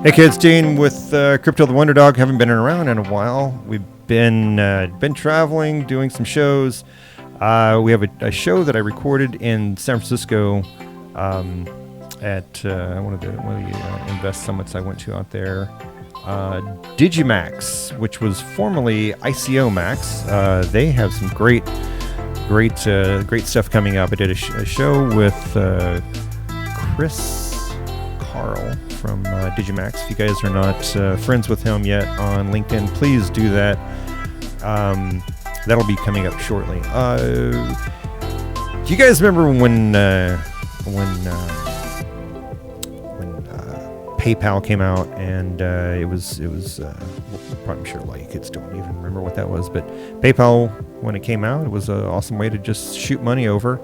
Hey kids, Dean with Crypto the Wonder Dog. Haven't been around in a while. We've been traveling, doing some shows. We have a show that I recorded in San Francisco at one of the Invest Summits I went to out there. Digimax, which was formerly ICO Max. They have some great stuff coming up. I did a show with Chris Carl from Digimax. If you guys are not friends with him yet on LinkedIn, please do that. That'll be coming up shortly. Do you guys remember when PayPal came out, and it was I'm sure a lot of you kids don't even remember what that was, but PayPal, when it came out, it was an awesome way to just shoot money over.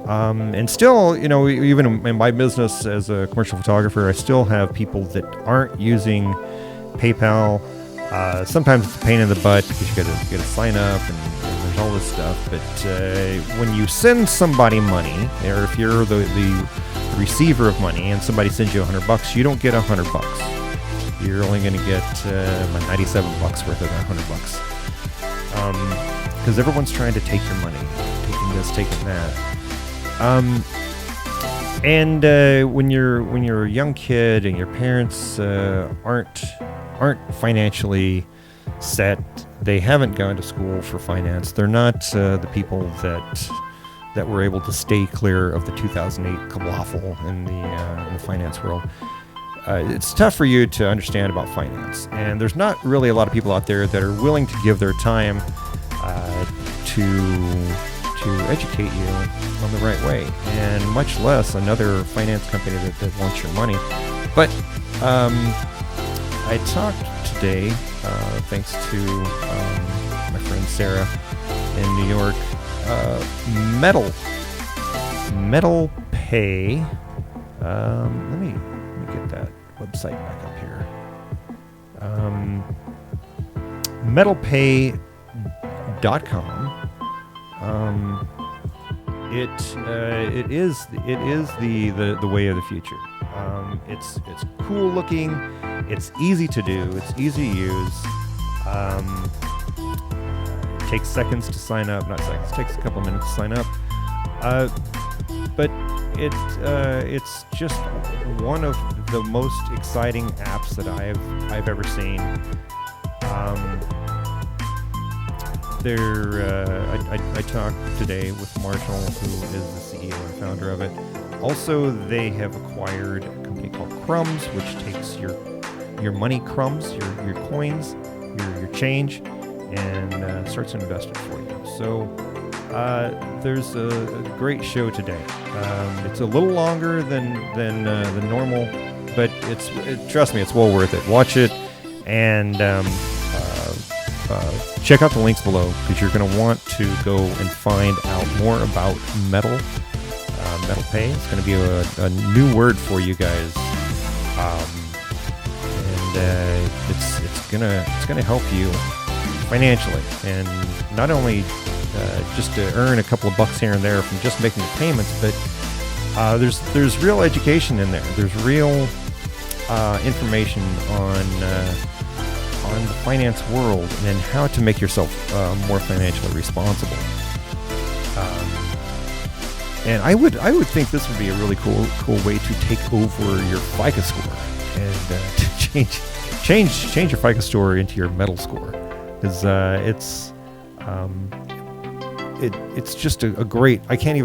And still, even in my business as a commercial photographer, I still have people that aren't using PayPal. Sometimes it's a pain in the butt because you gotta sign up and there's all this stuff. But when you send somebody money, or if you're the receiver of money and somebody sends you $100, you don't get $100. You're only going to get $97 worth of that $100. Because everyone's trying to take your money, taking this, taking that. And when you're a young kid and your parents aren't financially set, they haven't gone to school for finance. They're not the people that were able to stay clear of the 2008 cablaffle in the finance world. It's tough for you to understand about finance, and there's not really a lot of people out there that are willing to give their time to educate you on the right way, and much less another finance company that wants your money. But I talked today, thanks to my friend Sarah in New York, Metal Pay. Let me get that website back up here. Metalpay.com. It is the way of the future. It's cool looking. It's easy to do. It's easy to use. It takes seconds to sign up. Not seconds. It takes a couple minutes to sign up. But it's just one of the most exciting apps that I've ever seen. I talked today with Marshall, who is the CEO and founder of it. Also, they have acquired a company called Crumbs, which takes your money crumbs, your coins, your change, and starts to invest it for you. So there's a great show today. It's a little longer than normal, but trust me, it's well worth it. Watch it and check out the links below, because you're going to want to go and find out more about Metal Pay. It's going to be a new word for you guys, and it's gonna help you financially, and not only just to earn a couple of bucks here and there from just making the payments, but there's real education in there. There's real information on the finance world and how to make yourself more financially responsible. And I would think this would be a really cool way to take over your FICO score and to change your FICO score into your metal score, because it's just a great. I can't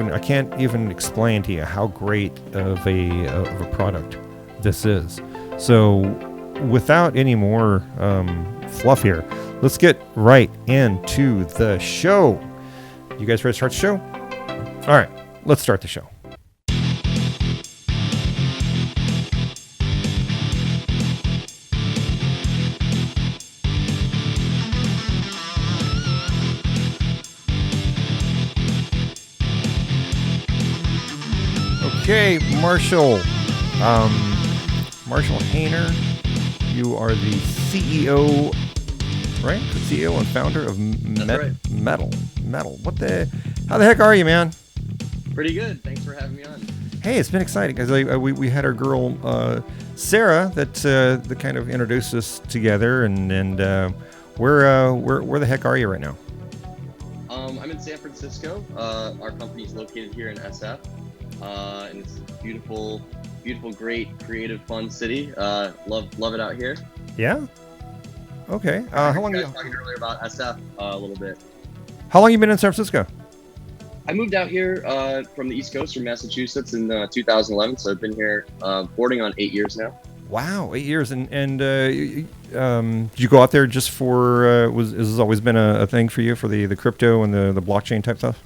even explain to you how great of a product this is. So, without any more fluff here, let's get right into the show. You guys ready to start the show? All right, let's start the show. Okay, Marshall Hayner, you are the CEO, right? The CEO and founder of right. Metal. How the heck are you, man? Pretty good. Thanks for having me on. Hey, it's been exciting because we had our girl Sarah that kind of introduced us together, and where the heck are you right now? I'm in San Francisco. Our company is located here in SF, and it's a beautiful, beautiful, great, creative, fun city. Love it out here. Yeah. Okay. I How heard long you guys talking earlier about SF a little bit. how long you been in San Francisco? I moved out here from the East Coast, from Massachusetts, in 2011. So I've been here boarding on 8 years now. Wow, 8 years. And did you go out there just for has this always been a thing for you for the crypto and the blockchain type stuff?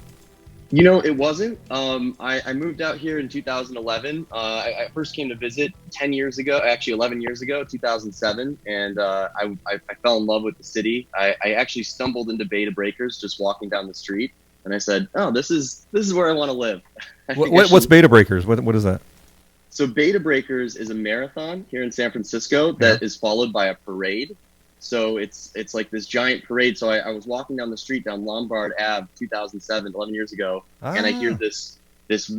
It wasn't. I moved out here in 2011. I first came to visit 10 years ago, actually 11 years ago, 2007, and I fell in love with the city. I actually stumbled into Beta Breakers just walking down the street, and I said, "Oh, this is where I want to live." What's Beta Breakers? What is that? So Beta Breakers is a marathon here in San Francisco that is followed by a parade. So it's like this giant parade. So I was walking down the street down Lombard Ave 2007, 11 years ago, and I hear this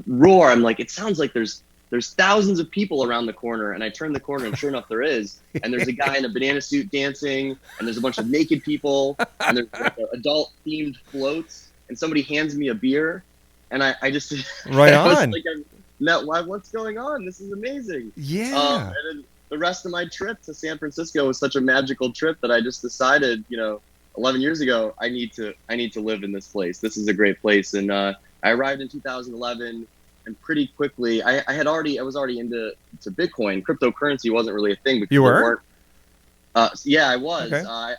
roar. I'm like, it sounds like there's thousands of people around the corner, and I turn the corner, and sure enough, there is. And there's a guy in a banana suit dancing, and there's a bunch of naked people, and there's like adult themed floats, and somebody hands me a beer, and I just Right I was on. like, what's going on? This is amazing. Yeah. And then the rest of my trip to San Francisco was such a magical trip that I just decided, 11 years ago, I need to live in this place. This is a great place. And I arrived in 2011, and pretty quickly, I was already into Bitcoin. Cryptocurrency wasn't really a thing. Because You were? Yeah, I was. Okay. I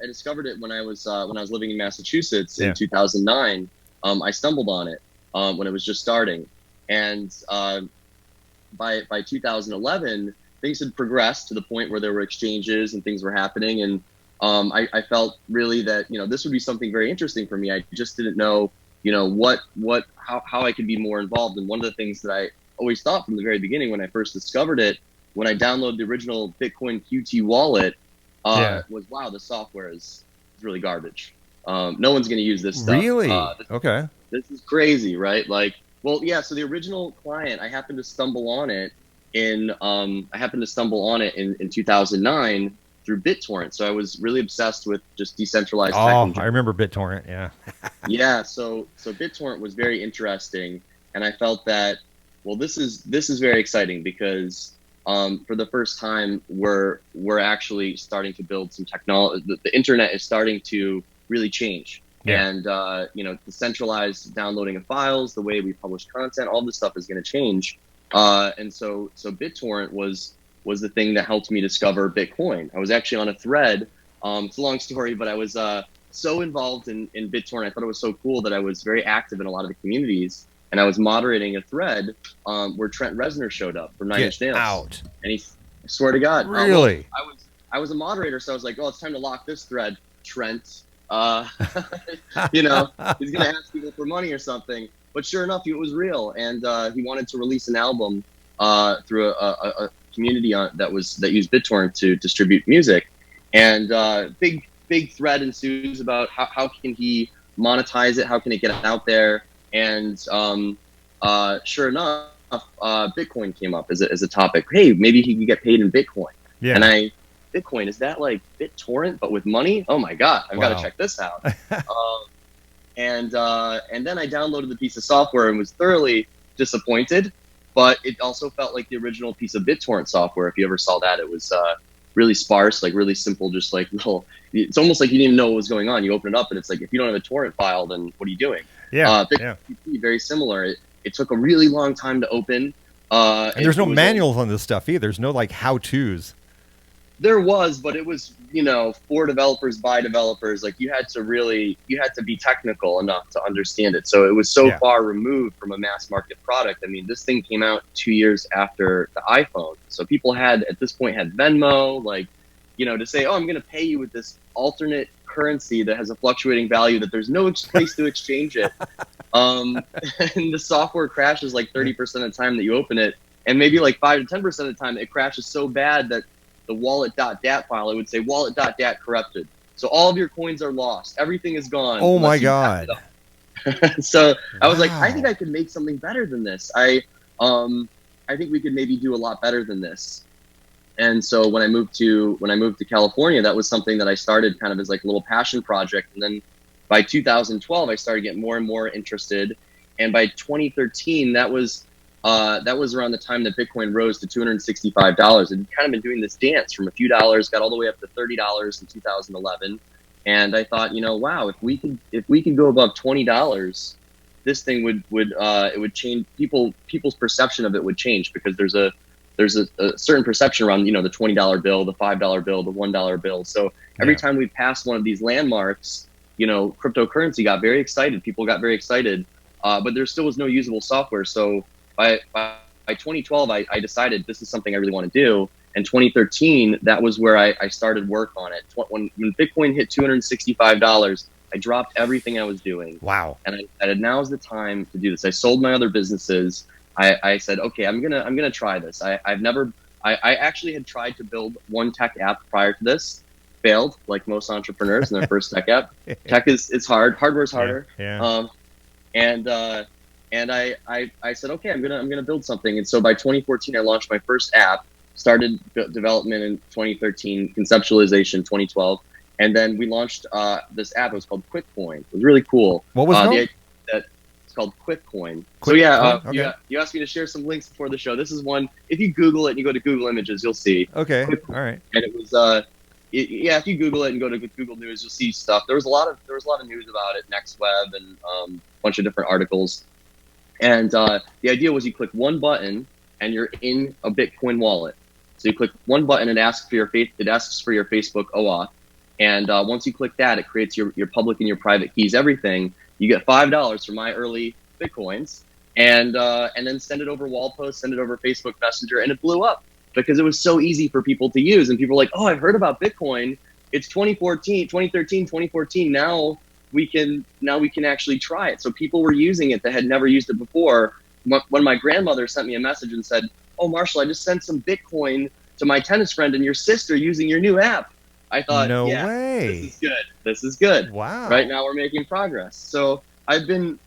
discovered it when I was living in Massachusetts in 2009. I stumbled on it when it was just starting, and by 2011, things had progressed to the point where there were exchanges and things were happening, and I felt really that this would be something very interesting for me. I just didn't know how I could be more involved. And one of the things that I always thought from the very beginning when I first discovered it, when I downloaded the original Bitcoin QT wallet, was, wow, the software is really garbage. No one's going to use this stuff. Really? Okay. This is crazy, right? Like, well, yeah. So the original client, I happened to stumble on it in 2009 through BitTorrent. So I was really obsessed with just decentralized tech. Oh, I remember BitTorrent. Yeah. Yeah. So BitTorrent was very interesting, and I felt that, well, this is very exciting because for the first time we're actually starting to build some technology. The internet is starting to really change. Yeah. And the centralized downloading of files, the way we publish content, all this stuff is going to change. And so BitTorrent was the thing that helped me discover Bitcoin. I was actually on a thread. It's a long story, but I was so involved in BitTorrent. I thought it was so cool that I was very active in a lot of the communities, and I was moderating a thread where Trent Reznor showed up from Nine Inch Nails. Out. And I swear to God, Really? I was a moderator, so I was like, oh, it's time to lock this thread, Trent. He's gonna ask people for money or something. But sure enough, it was real, and he wanted to release an album through a community that used BitTorrent to distribute music. And big thread ensues about how can he monetize it, how can it get out there. And sure enough, Bitcoin came up as a topic. Hey, maybe he can get paid in Bitcoin. Yeah. And Bitcoin, is that like BitTorrent but with money? Oh my God, I've got to check this out. And then I downloaded the piece of software and was thoroughly disappointed, but it also felt like the original piece of BitTorrent software. If you ever saw that, it was really sparse, like really simple, just like little. It's almost like you didn't even know what was going on. You open it up and it's like, if you don't have a torrent file, then what are you doing? Yeah. Bitcoin, very similar. It took a really long time to open. And there's no manuals on this stuff either. There's no like how-tos. There was, but it was, for developers by developers. Like you had to be technical enough to understand it. So it was so far removed from a mass market product. I mean, this thing came out 2 years after the iPhone. So people at this point had Venmo, to say, oh, I'm going to pay you with this alternate currency that has a fluctuating value that there's no place to exchange it. And the software crashes like 30% of the time that you open it. And maybe like 5 to 10% of the time it crashes so bad that the wallet.dat file, it would say wallet.dat corrupted. So all of your coins are lost. Everything is gone. Oh my God. So I was like, I think I could make something better than this. I I think we could maybe do a lot better than this. And so when I moved to California, that was something that I started kind of as like a little passion project. And then by 2012, I started getting more and more interested. And by 2013, that was around the time that Bitcoin rose to $265. And kind of been doing this dance from a few dollars, got all the way up to $30 in 2011. And I thought, wow, if we could go above $20, this thing would change people's perception of it would change, because there's a certain perception around, the $20 bill, the $5 bill, the $1 bill. So every time we passed one of these landmarks, cryptocurrency got very excited. People got very excited, but there still was no usable software. So by 2012, I decided this is something I really want to do. And 2013, that was where I started work on it. When Bitcoin hit $265, I dropped everything I was doing. Wow. And I decided now's the time to do this. I sold my other businesses. I said, okay, I'm gonna try this. I actually had tried to build one tech app prior to this, failed like most entrepreneurs in their first tech app. Tech is hard, hardware's harder. Yeah. And I said, okay, I'm gonna build something. And so by 2014, I launched my first app, started development in 2013, conceptualization 2012, and then we launched this app. It was called QuickCoin. It was really cool. What was it? It's called QuickCoin. So yeah, okay. You asked me to share some links before the show. This is one. If you Google it and you go to Google Images, you'll see. Okay. QuickCoin. All right. And it was if you Google it and go to Google News, you'll see stuff. There was a lot of news about it, NextWeb, and a bunch of different articles. And the idea was you click one button and you're in a Bitcoin wallet. So you click one button, it asks for your Facebook OAuth, and once you click that, it creates your public and your private keys, everything. You get $5 for my early Bitcoins, and then send it over wall post, send it over Facebook Messenger, and it blew up because it was so easy for people to use. And people were like, oh, I've heard about Bitcoin. It's 2013, 2014. Now we can actually try it. So people were using it that had never used it before. When my grandmother sent me a message and said, oh, Marshall, I just sent some Bitcoin to my tennis friend and your sister using your new app, I thought, no way. This is good. This is good. Wow. Right now we're making progress. So I've been,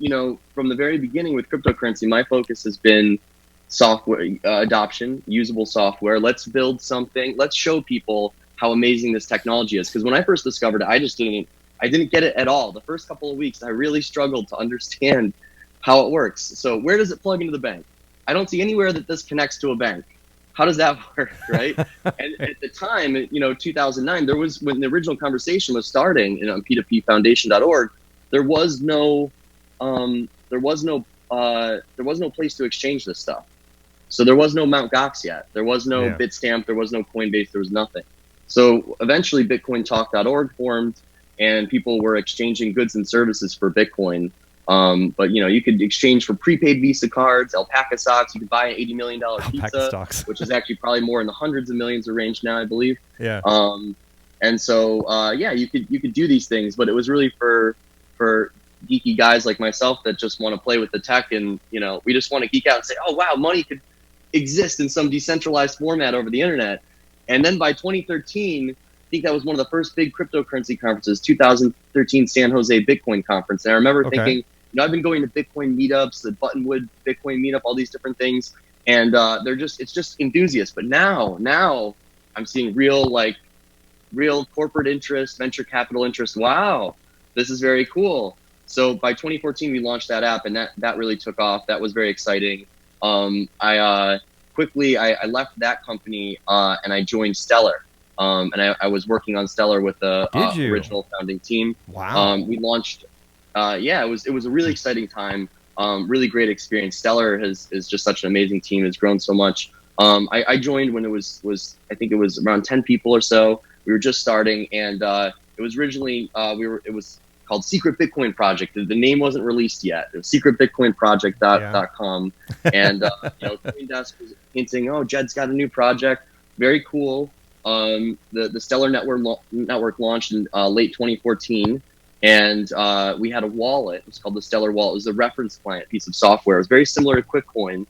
from the very beginning with cryptocurrency, my focus has been software adoption, usable software. Let's build something. Let's show people how amazing this technology is. Because when I first discovered it, I didn't get it at all. The first couple of weeks, I really struggled to understand how it works. So where does it plug into the bank? I don't see anywhere that this connects to a bank. How does that work, right? And at the time, 2009, when the original conversation was starting on p2pfoundation.org, there was no place to exchange this stuff. So there was no Mt. Gox yet. There was no Bitstamp. There was no Coinbase. There was nothing. So eventually, bitcointalk.org formed, and people were exchanging goods and services for Bitcoin. But you could exchange for prepaid Visa cards, alpaca stocks. You could buy an $80 million pizza, which is actually probably more in the hundreds of millions of range now, I believe. Yeah. And so you could do these things, but it was really for geeky guys like myself that just want to play with the tech, and we just want to geek out and say, oh wow, money could exist in some decentralized format over the internet. And then by 2013, I think that was one of the first big cryptocurrency conferences, 2013 San Jose Bitcoin conference. And I remember thinking, I've been going to Bitcoin meetups, the Buttonwood Bitcoin meetup, all these different things, and it's just enthusiasts. But now I'm seeing real corporate interest, venture capital interest. Wow, this is very cool. So by 2014, we launched that app, and that really took off. That was very exciting. I left that company and I joined Stellar. And I was working on Stellar with the original founding team. Wow. We launched. It was a really exciting time. Really great experience. Stellar is just such an amazing team. It's grown so much. I joined when it was I think it was around 10 people or so. We were just starting, and it was originally it was called Secret Bitcoin Project. The name wasn't released yet. It was secretbitcoinproject.com. And CoinDesk was hinting, oh, Jed's got a new project. Very cool. The Stellar network launched in late 2014. And we had a wallet. It was called the Stellar Wallet. It was a reference client piece of software. It was very similar to QuickCoin.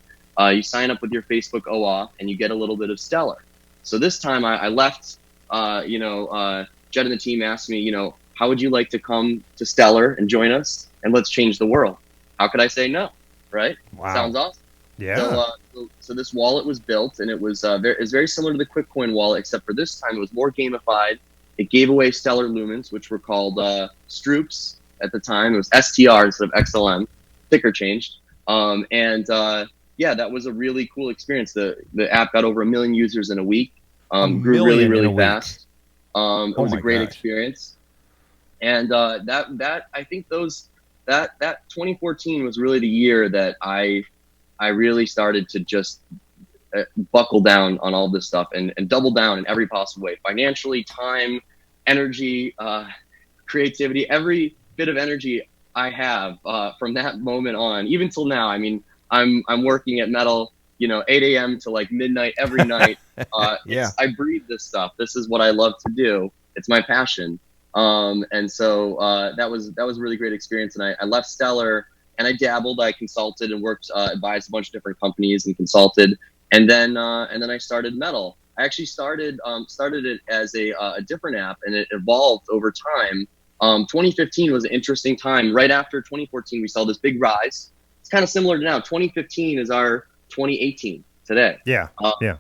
You sign up with your Facebook OAuth, and you get a little bit of Stellar. So this time I left, Jed and the team asked me, how would you like to come to Stellar and join us, and let's change the world? How could I say no, right? Wow. Sounds awesome. Yeah. So this wallet was built, and it was very similar to the QuickCoin wallet, except for this time it was more gamified. It gave away Stellar Lumens, which were called Stroops at the time. It was STR instead of XLM. Ticker changed. Yeah, that was a really cool experience. The app got over 1 million users in a week. Grew really, really fast. It was a great experience. And that I think that 2014 was really the year that I really started to just buckle down on all this stuff and double down in every possible way, financially, time, energy, creativity, every bit of energy I have from that moment on, even till now. I mean, I'm working at Metal, 8 a.m. to like midnight every night. Yeah. I breathe this stuff. This is what I love to do. It's my passion. And so that was a really great experience. And I left Stellar and I dabbled. I consulted and worked, advised a bunch of different companies and consulted. And then I started Metal. I actually started it as a different app, and it evolved over time. 2015 was an interesting time. Right after 2014, we saw this big rise. It's kind of similar to now. 2015 is our 2018 today. Yeah. Yeah.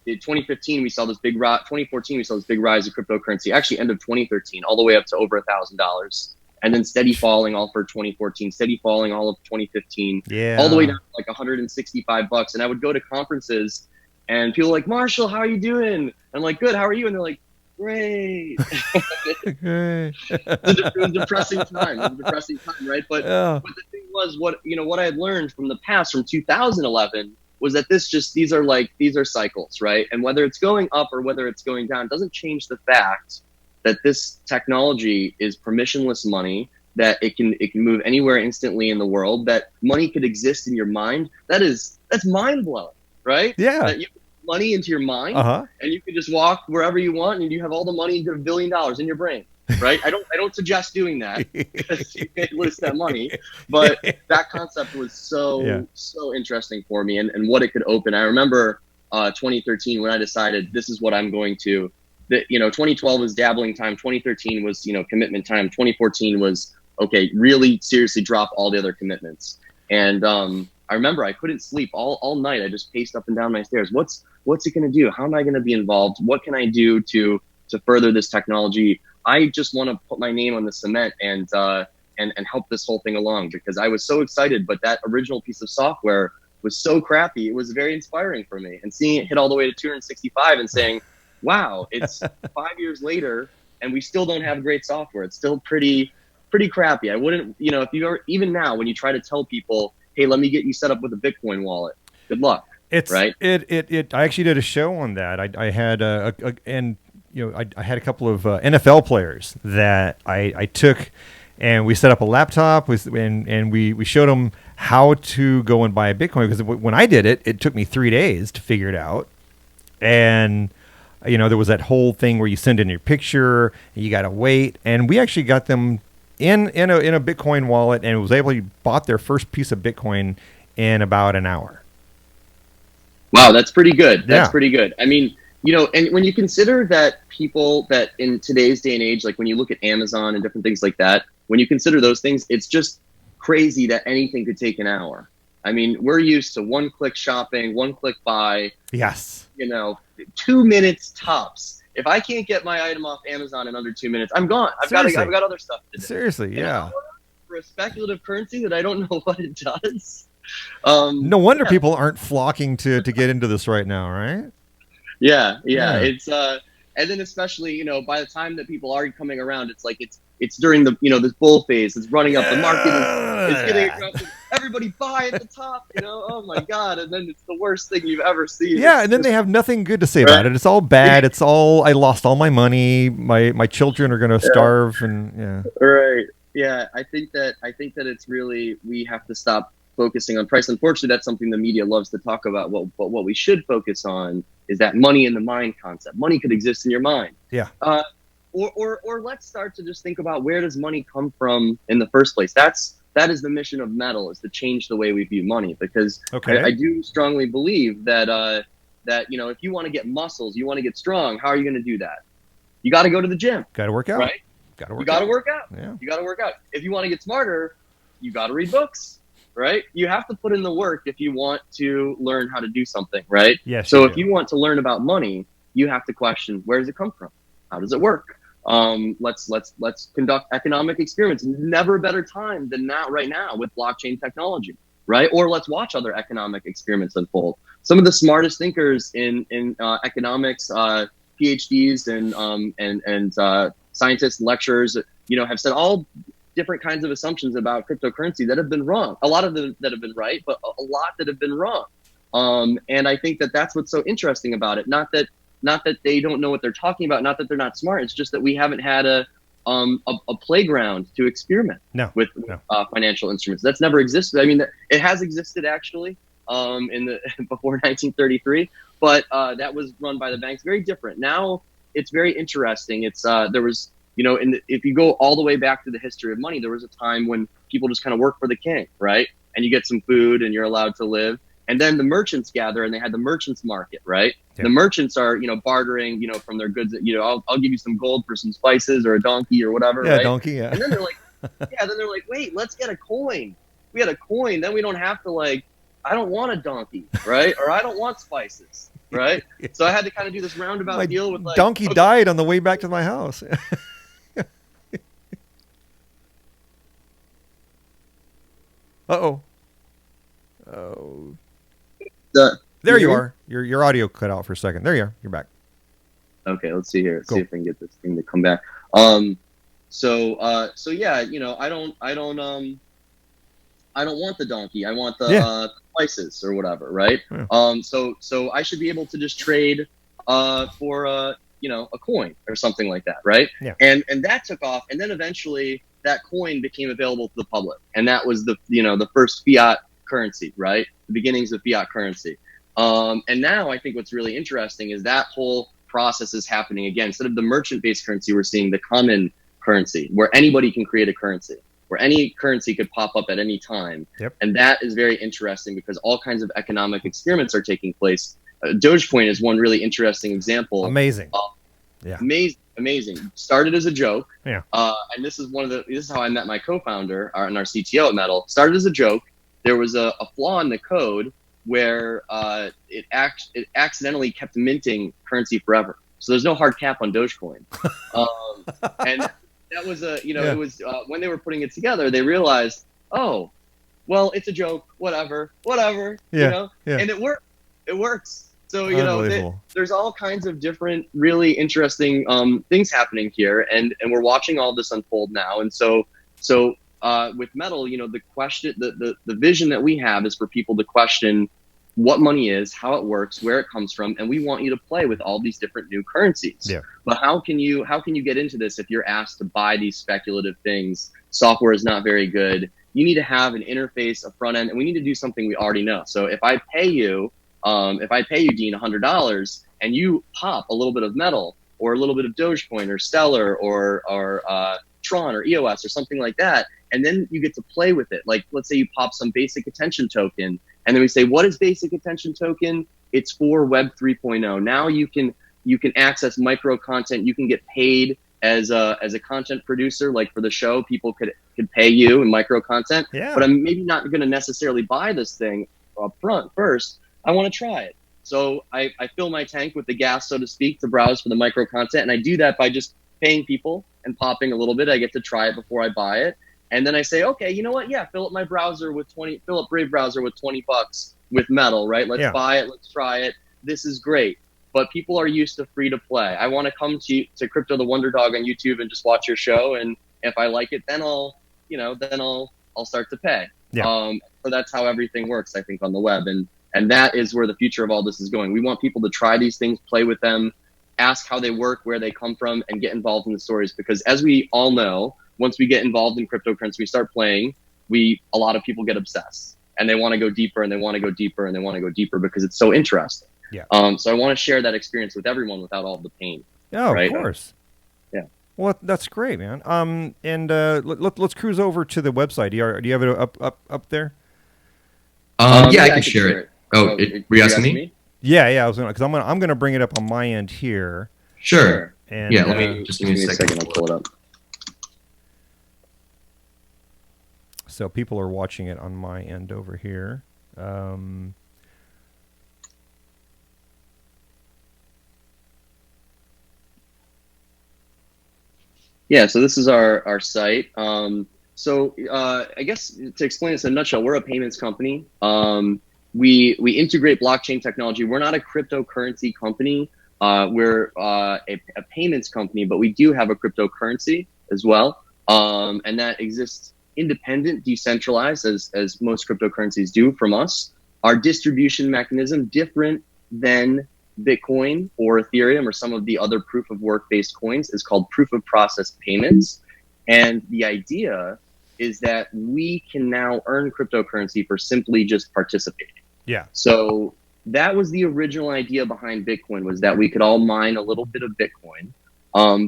In 2015, we saw this big rise. 2014, we saw this big rise of cryptocurrency. Actually, end of 2013, all the way up to over $1,000, and then steady falling all for 2014, steady falling all of 2015, all the way down to like $165. And I would go to conferences, and people were like, Marshall, how are you doing? And I'm like, good. How are you? And they're like, great. It was a depressing time. It was a depressing time, right? But the thing was, what I had learned from the past, from 2011. Was that these are cycles, right? And whether it's going up or whether it's going down doesn't change the fact that this technology is permissionless money, that it can move anywhere instantly in the world, that money could exist in your mind. That's mind blowing, right? Yeah. That you put money into your mind, and you can just walk wherever you want, and you have all the money into $1 billion in your brain. Right? I don't suggest doing that because you can't lose that money. But that concept was so interesting for me, and what it could open. I remember 2013 when I decided this is what I'm going to. 2012 was dabbling time. 2013 was commitment time. 2014 was okay. Really seriously drop all the other commitments. And I remember I couldn't sleep all night. I just paced up and down my stairs. What's it going to do? How am I going to be involved? What can I do to further this technology? I just want to put my name on the cement and help this whole thing along, because I was so excited. But that original piece of software was so crappy. It was very inspiring for me. And seeing it hit all the way to 265 and saying, wow, it's 5 years later and we still don't have great software. It's still pretty crappy. I wouldn't, if you are, even now, when you try to tell people, hey, let me get you set up with a Bitcoin wallet, good luck. Right. I actually did a show on that. I had I had a couple of NFL players that I took, and we set up a laptop and we showed them how to go and buy a Bitcoin, because when I did it, it took me 3 days to figure it out. And there was that whole thing where you send in your picture and you got to wait, and we actually got them in a Bitcoin wallet, and was able to bought their first piece of Bitcoin in about an hour. Wow, that's pretty good. That's pretty good. I mean, and when you consider that people that in today's day and age, like when you look at Amazon and different things like that, when you consider those things, it's just crazy that anything could take an hour. I mean, we're used to one-click shopping, one-click buy. Yes. 2 minutes tops. If I can't get my item off Amazon in under 2 minutes, I'm gone. I've got other stuff to do. Seriously, yeah. For a speculative currency that I don't know what it does. No wonder people aren't flocking to get into this right now, right? Yeah. It's and then especially by the time that people are coming around, it's like it's during the this bull phase. It's running up. The market is getting aggressive. Everybody buy at the top. Oh my god! And then it's the worst thing you've ever seen. Yeah, and then they have nothing good to say about it. It's all bad. It's all, I lost all my money. My children are going to starve, and Right. Yeah, I think that it's really, we have to stop focusing on price. Unfortunately, that's something the media loves to talk about. Well, but what we should focus on is that money in the mind concept. Money could exist in your mind. Yeah. Or let's start to just think about, where does money come from in the first place? That is the mission of Metal, is to change the way we view money. Because I do strongly believe that if you want to get muscles, you want to get strong, how are you going to do that? You got to go to the gym. Got to work out. Right? You got to work out. Yeah. You got to work out. If you want to get smarter, you got to read books. right? You have to put in the work if you want to learn how to do something, right? Yes. So if you want to learn about money, you have to question, where does it come from? How does it work? Let's conduct economic experiments. Never a better time than now, right now, with blockchain technology, right? Or let's watch other economic experiments unfold. Some of the smartest thinkers in economics, PhDs and scientists and lecturers, have said all different kinds of assumptions about cryptocurrency that have been wrong. A lot of them that have been right, but a lot that have been wrong. And I think that that's what's so interesting about it. Not that they don't know what they're talking about, not that they're not smart. It's just that we haven't had a playground to experiment with financial instruments. That's never existed. I mean, it has existed actually before 1933, but that was run by the banks. Very different. Now it's very interesting. It's there was, if you go all the way back to the history of money, there was a time when people just kind of work for the king, right? And you get some food and you're allowed to live. And then the merchants gather and they had the merchants market, right? Yeah. The merchants are, bartering, from their goods. I'll give you some gold for some spices or a donkey or whatever. Yeah, right? Donkey. Yeah. And then they're like, wait, let's get a coin. We had a coin. Then we don't have to I don't want a donkey, right? Or I don't want spices, right? So I had to kind of do this roundabout deal with donkey died on the way back to my house. Uh-oh. Oh. There you are. Your audio cut out for a second. There you are. You're back. Okay, let's see here. Let's see if I can get this thing to come back. So yeah, I don't want the donkey. I want the spices or whatever, right? Yeah. So I should be able to just trade for a coin or something like that, right? Yeah. And that took off, and then eventually that coin became available to the public, and that was the first fiat currency, right? The beginnings of fiat currency. And now I think what's really interesting is that whole process is happening again. Instead of the merchant-based currency, we're seeing the common currency, where anybody can create a currency, where any currency could pop up at any time. Yep. And that is very interesting because all kinds of economic experiments are taking place. Dogecoin is one really interesting example. Amazing. Yeah. Amazing. Started as a joke. Yeah. And this is how I met my co-founder and our CTO at Metal. Started as a joke. There was a flaw in the code where it accidentally kept minting currency forever. So there's no hard cap on Dogecoin. And that was it was when they were putting it together, they realized, oh, well, it's a joke, whatever, yeah. And it works. So, there's all kinds of different, really interesting things happening here, and we're watching all this unfold now. And so with Metal, the question, the vision that we have is for people to question what money is, how it works, where it comes from, and we want you to play with all these different new currencies. Yeah. But how can you get into this if you're asked to buy these speculative things? Software is not very good. You need to have an interface, a front end, and we need to do something we already know. So if I pay you, Dean, $100, and you pop a little bit of Metal or a little bit of Dogecoin or Stellar or Tron or EOS or something like that, and then you get to play with it. Like, let's say you pop some basic attention token, and then we say, what is basic attention token? It's for Web 3.0. Now you can access micro content. You can get paid as a content producer, like for the show, people could pay you in micro content. Yeah. But I'm maybe not going to necessarily buy this thing up front first. I want to try it. So I fill my tank with the gas, so to speak, to browse for the micro content. And I do that by just paying people and popping a little bit. I get to try it before I buy it. And then I say, okay, you know what? Yeah, fill up Brave browser with $20 with Metal, right? Let's buy it. Let's try it. This is great. But people are used to free to play. I want to come to Crypto the Wonder Dog on YouTube and just watch your show. And if I like it, then I'll start to pay. Yeah. So that's how everything works, I think, on the web. And that is where the future of all this is going. We want people to try these things, play with them, ask how they work, where they come from, and get involved in the stories. Because as we all know, once we get involved in cryptocurrency, we start playing, a lot of people get obsessed. And they want to go deeper, and they want to go deeper, and they want to go deeper because it's so interesting. Yeah. So I want to share that experience with everyone without all the pain. Oh, right? Of course. Yeah. Well, that's great, man. And let's cruise over to the website. Do you have it up there? Yeah, I can share it. Oh, were you asking me? Yeah. I was because I'm gonna bring it up on my end here. Sure. And let me just give me a second. I'll pull it up. So people are watching it on my end over here. Yeah, so this is our site. I guess to explain this in a nutshell, we're a payments company. We integrate blockchain technology. We're not a cryptocurrency company. We're a payments company, but we do have a cryptocurrency as well, and that exists independent, decentralized, as most cryptocurrencies do from us. Our distribution mechanism different than Bitcoin or Ethereum or some of the other proof of work based coins is called proof of process payments. And the idea is that we can now earn cryptocurrency for simply just participating. Yeah. So that was the original idea behind Bitcoin, was that we could all mine a little bit of Bitcoin.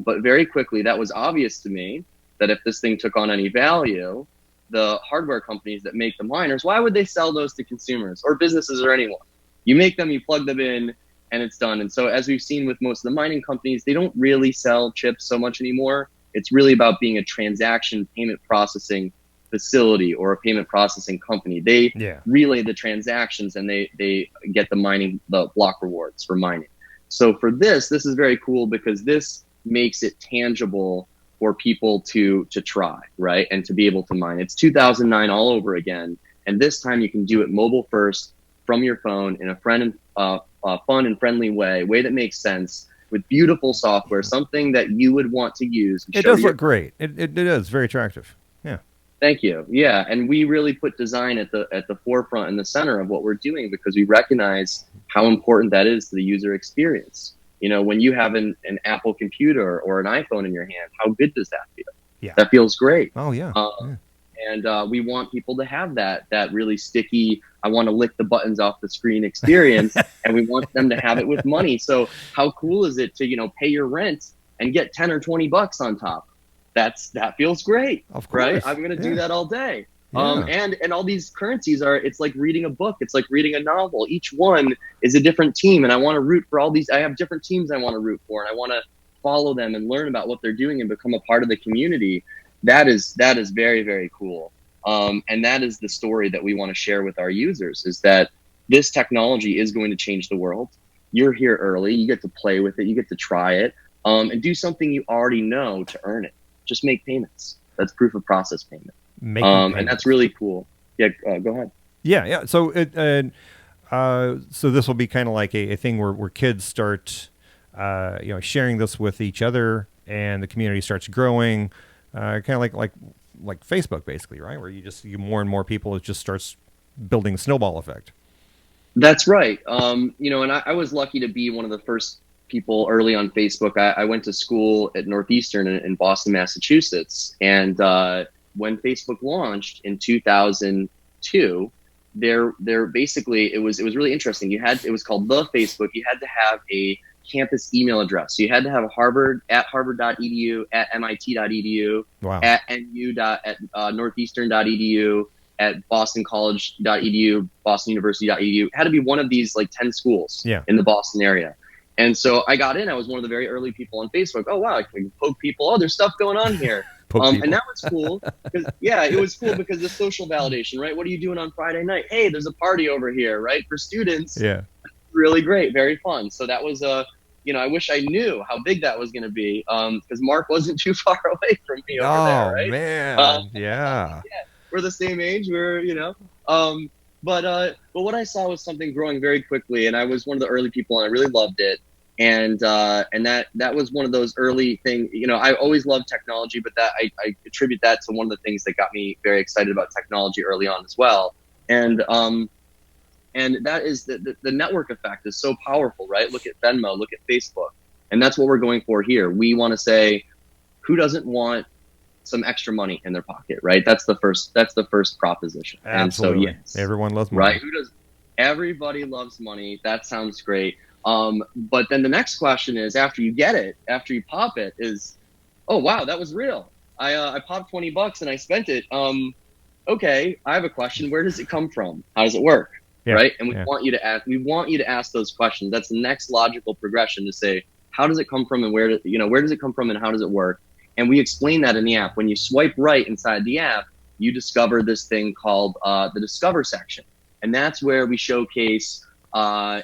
But very quickly, that was obvious to me that if this thing took on any value, the hardware companies that make the miners, why would they sell those to consumers or businesses or anyone? You make them, you plug them in, and it's done. And so as we've seen with most of the mining companies, they don't really sell chips so much anymore. It's really about being a transaction payment processing facility or a payment processing company. They relay the transactions and they get the block rewards for mining. So for this is very cool because this makes it tangible for people to try, right? And to be able to mine. It's 2009 all over again. And this time you can do it mobile first from your phone in a fun and friendly way that makes sense, with beautiful software, something that you would want to use. It does look great. It is very attractive. Yeah. Thank you. Yeah, and we really put design at the forefront in the center of what we're doing because we recognize how important that is to the user experience. You know, when you have an Apple computer or an iPhone in your hand, how good does that feel? Yeah. That feels great. Oh, yeah. And we want people to have that really sticky, I want to lick the buttons off the screen experience, and we want them to have it with money. So how cool is it to, you know, pay your rent and get 10 or 20 bucks on top? That feels great, of course. Right? I'm going to do that all day. Yeah. And all these currencies it's like reading a book. It's like reading a novel. Each one is a different team, and I want to root for all these. I have different teams I want to root for, and I want to follow them and learn about what they're doing and become a part of the community. That is very, very cool. And that is the story that we want to share with our users, is that this technology is going to change the world. You're here early. You get to play with it. You get to try it, and do something you already know to earn it. Just make payments. That's proof of process payment. And that's really cool. Yeah, go ahead. Yeah. So so this will be kind of like a thing where kids start, sharing this with each other, and the community starts growing, kind of like Facebook, basically, right? Where you more and more people, it just starts building a snowball effect. That's right. And I was lucky to be one of the first people early on Facebook. I went to school at Northeastern in Boston, Massachusetts, and when Facebook launched in 2002, there basically it was really interesting. It was called the Facebook. You had to have a campus email address. So you had to have a harvard.edu, at mit.edu, wow. at northeastern.edu, at bostoncollege.edu, bostonuniversity.edu. It had to be one of these like 10 schools in the Boston area. And so I got in. I was one of the very early people on Facebook. Oh, wow, I can poke people. Oh, there's stuff going on here. And that was cool. It was cool because the social validation, right? What are you doing on Friday night? Hey, there's a party over here, right? For students. Yeah. Really great. Very fun. So that was I wish I knew how big that was going to be, because Mark wasn't too far away from me over there, right? Oh, man. Yeah. We're the same age. But what I saw was something growing very quickly, and I was one of the early people, and I really loved it. And that was one of those early things. I always loved technology, but that I attribute that to one of the things that got me very excited about technology early on as well. And that is the network effect is so powerful, right? Look at Venmo, look at Facebook, and that's what we're going for here. We want to say, who doesn't want some extra money in their pocket, right? That's the first proposition. Absolutely. And so, yes, everyone loves money, right? Everybody loves money. That sounds great. But then the next question is, after you get it, after you pop it, is, oh wow, that was real. I popped $20 and I spent it. Okay, I have a question. Where does it come from? How does it work? Yeah, right? And we want you to ask those questions. That's the next logical progression, to say, how does it come from, and where does it come from, and how does it work? And we explain that in the app. When you swipe right inside the app, you discover this thing called the Discover section. And that's where we showcase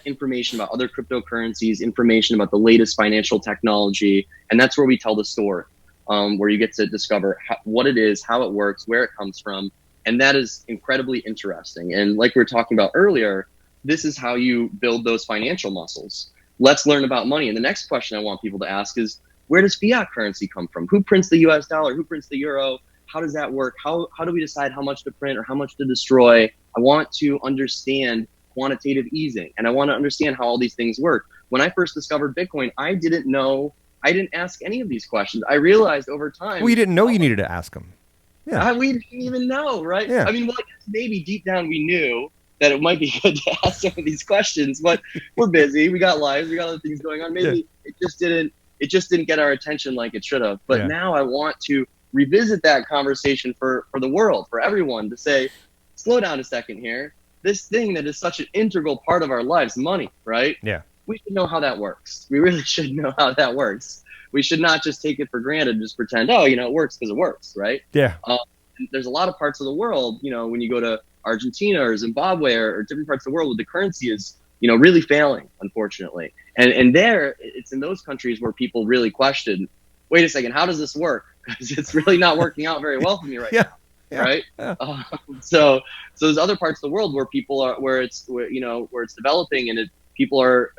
information about other cryptocurrencies, information about the latest financial technology. And that's where we tell the story, where you get to discover what it is, how it works, where it comes from. And that is incredibly interesting. And like we were talking about earlier, this is how you build those financial muscles. Let's learn about money. And the next question I want people to ask is, where does fiat currency come from? Who prints the US dollar? Who prints the euro? How does that work? How do we decide how much to print or how much to destroy? I want to understand quantitative easing, and I want to understand how all these things work. When I first discovered Bitcoin, I didn't ask any of these questions. I realized over time. Well, you didn't know you needed to ask them. Yeah. We didn't even know, right? Yeah. I mean, well, I guess maybe deep down we knew that it might be good to ask some of these questions, but we're busy. We got lives. We got other things going on. Maybe it just didn't get our attention like it should have. But now I want to revisit that conversation for the world, for everyone, to say, slow down a second here. This thing that is such an integral part of our lives, money, right? Yeah. We should know how that works. We really should know how that works. We should not just take it for granted and just pretend, oh, it works because it works, right? Yeah. There's a lot of parts of the world, when you go to Argentina or Zimbabwe or different parts of the world where the currency is, really failing, unfortunately. And there, it's in those countries where people really question, wait a second, how does this work? Because it's really not working out very well for me right now. Yeah. Right. Yeah. So there's other parts of the world where people are, where it's developing, and people are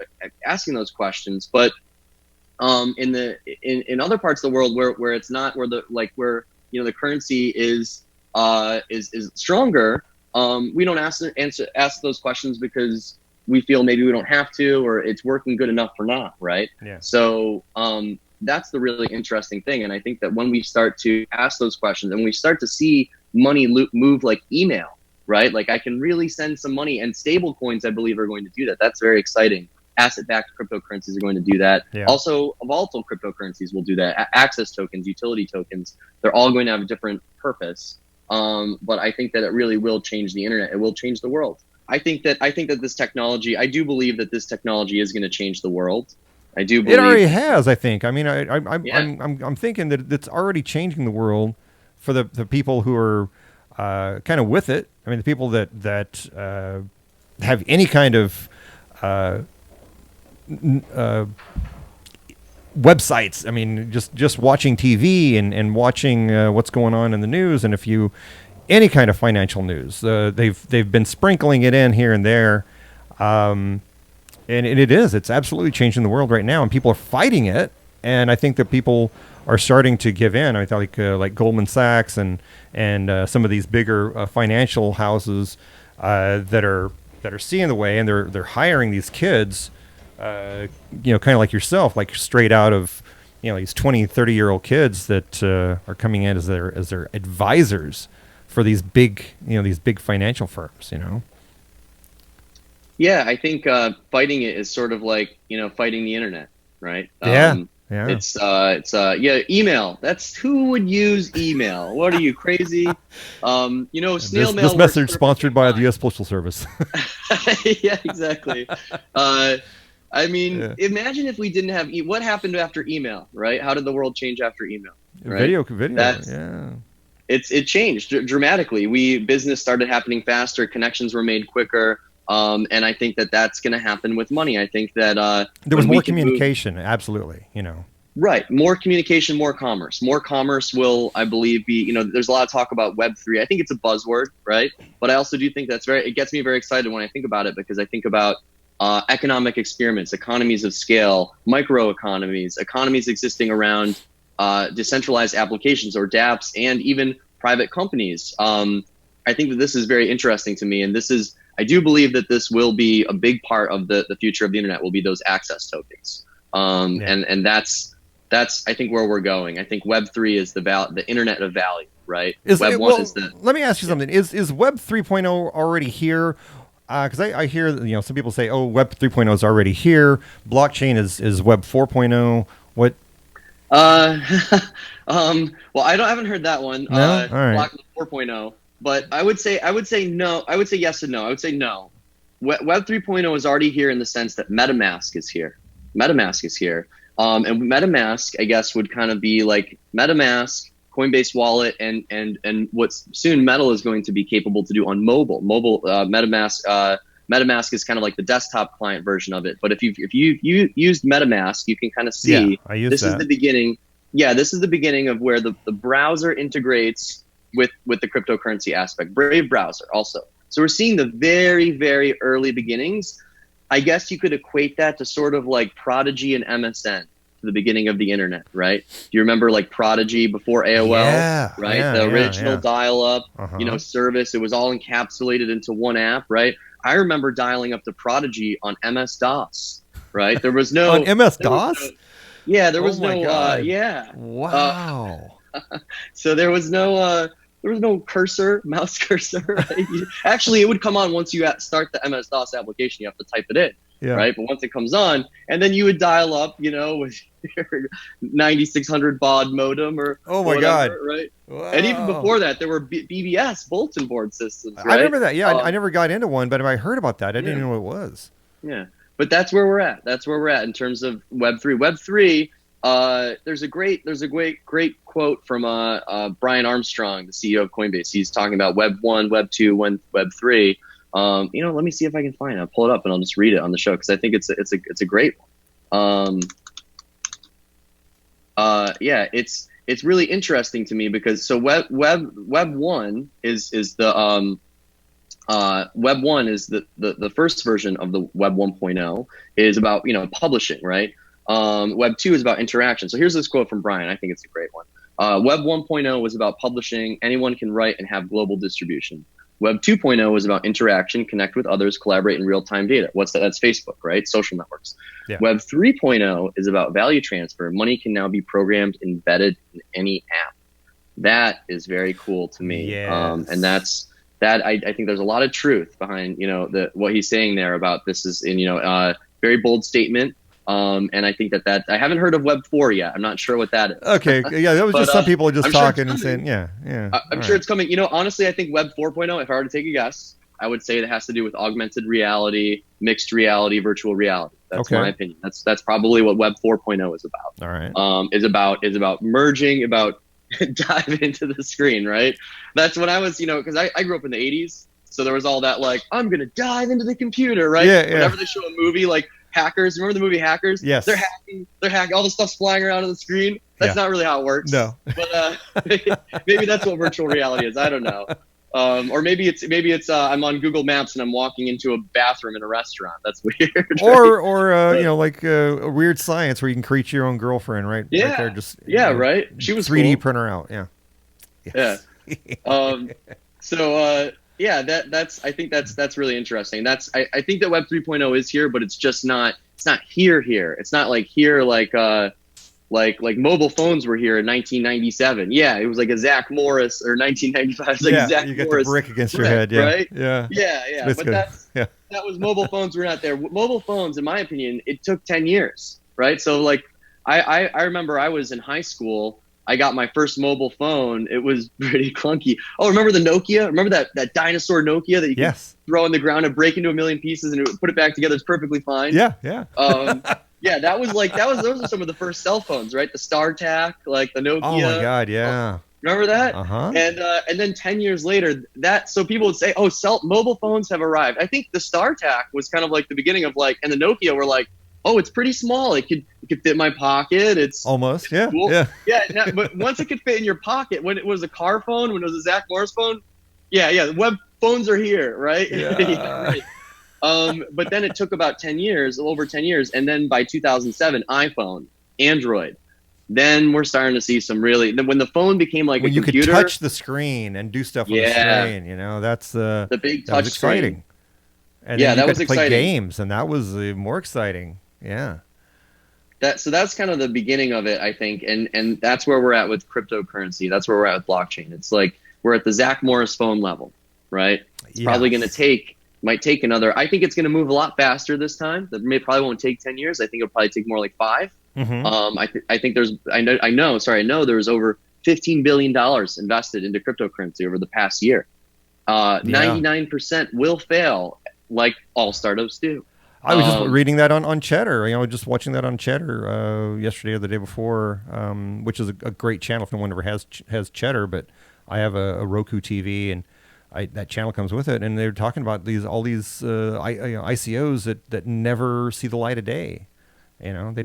asking those questions. But in other parts of the world where it's not, where the currency is stronger, we don't ask those questions because we feel maybe we don't have to, or it's working good enough for now, right? Yeah. So that's the really interesting thing. And I think that when we start to ask those questions and we start to see money move like email, right? Like I can really send some money, and stable coins, I believe, are going to do that. That's very exciting. Asset-backed cryptocurrencies are going to do that. Yeah. Also, volatile cryptocurrencies will do that. Access tokens, utility tokens, they're all going to have a different purpose. But I think that it really will change the internet. It will change the world. I think that this technology, I do believe that this technology is going to change the world. I do believe it already has. I think. I mean, I'm thinking that it's already changing the world for the people who are kind of with it. I mean, the people that have any kind of websites. I mean, just watching TV and watching what's going on in the news, and any kind of financial news, they've been sprinkling it in here and there. And it's absolutely changing the world right now, and people are fighting it. And I think that people are starting to give in. I think like Goldman Sachs and some of these bigger financial houses that are seeing the way, and they're hiring these kids, kind of like yourself, like straight out of these 20, 30-year-old kids that are coming in as their advisors for these big financial firms. Yeah, I think fighting it is sort of like fighting the internet, right? Yeah. It's email. That's who would use email. What are you, crazy? Snail mail. This message sponsored by the U.S. Postal Service. Yeah, exactly. I mean, imagine if we didn't have what happened after email, right? How did the world change after email? Right? Video. Yeah. It changed dramatically. Business started happening faster. Connections were made quicker. And I think that that's going to happen with money. I think that there was more communication. Absolutely. Right. More communication, more commerce. More commerce will, I believe, be, there's a lot of talk about Web3. I think it's a buzzword, right? But I also do think it gets me very excited when I think about it, because I think about economic experiments, economies of scale, microeconomies, economies existing around decentralized applications or dApps, and even private companies. I think that this is very interesting to me. And I do believe that this will be a big part of the future of the internet, will be those access tokens. And that's I think where we're going. I think Web3 is the internet of value, right? Web 1 is let me ask you something. Is Web 3.0 already here? Because I hear some people say, oh, Web 3.0 is already here. Blockchain is Web 4.0. What? Well, I haven't heard that one. No? All right. Blockchain 4.0. But I would say no. I would say yes and no. I would say no. Web 3.0 is already here in the sense that MetaMask is here. And MetaMask, I guess, would kind of be like MetaMask Coinbase wallet, and what's soon Metal is going to be capable to do on mobile. MetaMask is kind of like the desktop client version of it. But if you used MetaMask, you can kind of see this is the beginning. Yeah, this is the beginning of where the browser integrates with the cryptocurrency aspect. Brave browser also. So we're seeing the very, very early beginnings. I guess you could equate that to sort of like Prodigy and MSN. The beginning of the internet, right? Do you remember like Prodigy before AOL, right? The original dial-up, service. It was all encapsulated into one app, right? I remember dialing up to Prodigy on MS-DOS, right? There was no on MS-DOS. There was no. Wow. So there was no cursor, mouse cursor. Right? Actually, it would come on once you start the MS-DOS application. You have to type it in. Yeah. Right, but once it comes on, and then you would dial up, with your 9600 baud modem or whatever, right? Wow. And even before that, there were BBS bulletin board systems. Right? I remember that. Yeah, I never got into one, but I heard about that. I didn't even know what it was. Yeah, but that's where we're at. That's where we're at in terms of Web3. Web3. There's a great quote from Brian Armstrong, the CEO of Coinbase. He's talking about Web 1, Web 2, Web 3. Let me see if I can find it. I'll pull it up and I'll just read it on the show because I think it's a great one. It's really interesting to me because Web 1 is the Web 1 is the first version of the Web 1.0 is about publishing, right? Web 2 is about interaction. So here's this quote from Brian. I think it's a great one. Web 1.0 was about publishing. Anyone can write and have global distribution. Web 2.0 is about interaction, connect with others, collaborate in real-time data. What's that? That's Facebook, right? Social networks. Yeah. Web 3.0 is about value transfer. Money can now be programmed, embedded in any app. That is very cool to me. Yes. And I think there's a lot of truth behind, what he's saying there about this is very bold statement. And I think that I haven't heard of Web 4 yet. I'm not sure what that is. Okay. Yeah, that was just some people just talking and saying, I'm sure it's coming. Honestly, I think Web 4.0, if I were to take a guess, I would say it has to do with augmented reality, mixed reality, virtual reality. That's my opinion. That's probably what Web 4.0 is about. All right. Is about merging, about dive into the screen, right? That's when I was, because I grew up in the 80s. So there was all that like, I'm going to dive into the computer, right? Yeah. Whenever they show a movie like Hackers, remember the movie Hackers? Yes. They're hacking, all the stuff's flying around on the screen. That's not really how it works. No. But maybe that's what virtual reality is. I don't know. Or maybe it's I'm on Google Maps and I'm walking into a bathroom in a restaurant. That's weird. Right? Or like a weird science where you can create your own girlfriend, right? Yeah. Right there, just right. She was 3D cool. printer out. Yeah. Yes. Yeah. I think that's really interesting. I think that Web 3.0 is here, but it's just not. It's not here. It's not like here like mobile phones were here in 1997. Yeah, it was like a Zach Morris or 1995. It was like Zach you got Morris, the brick against your head. Yeah, right? Yeah. But that was mobile phones were not there. Mobile phones, in my opinion, it took 10 years, right? So like I remember I was in high school. I got my first mobile phone. It was pretty clunky. Oh, remember the Nokia? Remember that dinosaur Nokia that you could throw on the ground and break into a million pieces and it would put it back together? It's perfectly fine. Yeah. Those are some of the first cell phones, right? The StarTAC, like the Nokia. Oh my God, yeah. Remember that? Uh-huh. And then 10 years later, so people would say, mobile phones have arrived. I think the StarTAC was kind of like the beginning of like, and the Nokia were like, oh, it's pretty small. It could fit in my pocket. It's almost, it's cool. Yeah. But once it could fit in your pocket, when it was a car phone, when it was a Zach Morris phone, web phones are here, right? Yeah. Right. But then it took about 10 years, over 10 years, and then by 2007, iPhone, Android. Then we're starting to see some really. When the phone became like a computer, you could touch the screen and do stuff on the screen. That's the big touch exciting. Screen. And then that was play exciting. Games, and that was more exciting. Yeah. So that's kind of the beginning of it, I think, and that's where we're at with cryptocurrency. That's where we're at with blockchain. It's like we're at the Zach Morris phone level, right? It's probably going to might take another. I think it's going to move a lot faster this time. That probably won't take 10 years. I think it'll probably take more like 5. Mm-hmm. I think I know there was over $15 billion invested into cryptocurrency over the past year. 99% will fail, like all startups do. I was just reading that on Cheddar. Just watching that on Cheddar yesterday or the day before, which is a great channel if no one ever has Cheddar. But I have a Roku TV, and that channel comes with it. And they're talking about all these ICOs that never see the light of day. They don't,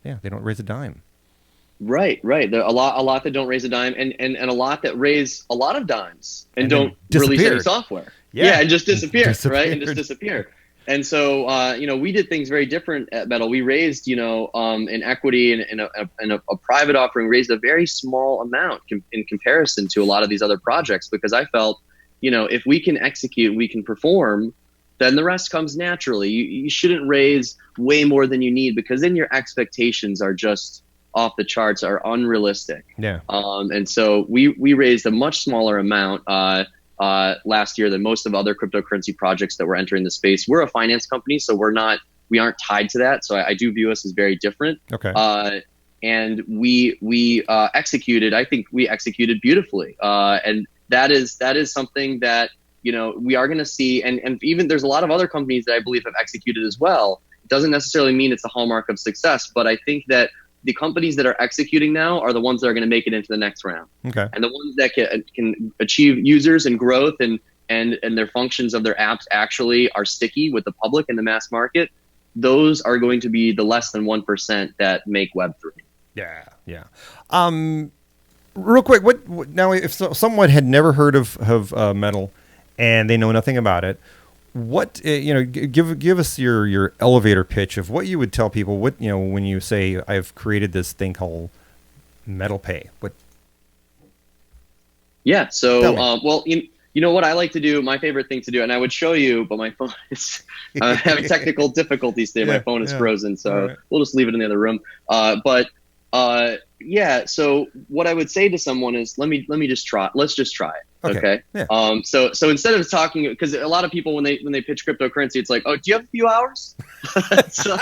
yeah, they don't raise a dime. Right. There are a lot that don't raise a dime, and a lot that raise a lot of dimes and don't release any software. Yeah, and just disappear, right? And just disappear. And so, we did things very different at Metal. We raised, in equity and a private offering, raised a very small amount in comparison to a lot of these other projects, because I felt, if we can execute, we can perform, then the rest comes naturally. You shouldn't raise way more than you need, because then your expectations are just off the charts, are unrealistic. Yeah. And so we raised a much smaller amount last year than most of other cryptocurrency projects that were entering the space. We're a finance company, so we aren't tied to that. So I do view us as very different. Okay. And we executed. I think we executed beautifully. And that is something that we are going to see. And even there's a lot of other companies that I believe have executed as well. It doesn't necessarily mean it's a hallmark of success, but I think that the companies that are executing now are the ones that are going to make it into the next round. Okay. And the ones that can achieve users and growth and their functions of their apps actually are sticky with the public and the mass market, those are going to be the less than 1% that make Web3. Yeah. Real quick, what now? If someone had never heard of Metal and they know nothing about it, what give us your elevator pitch of what you would tell people. What when you say I've created this thing called Metal Pay. What? Yeah. So well, you know what I like to do. My favorite thing to do, and I would show you, but my phone is having technical difficulties today. My phone is frozen, so we'll just leave it in the other room. Yeah. So what I would say to someone is, let me just try. Let's just try it. Okay. Yeah. So instead of talking, because a lot of people when they pitch cryptocurrency, it's like, oh, do you have a few hours? So,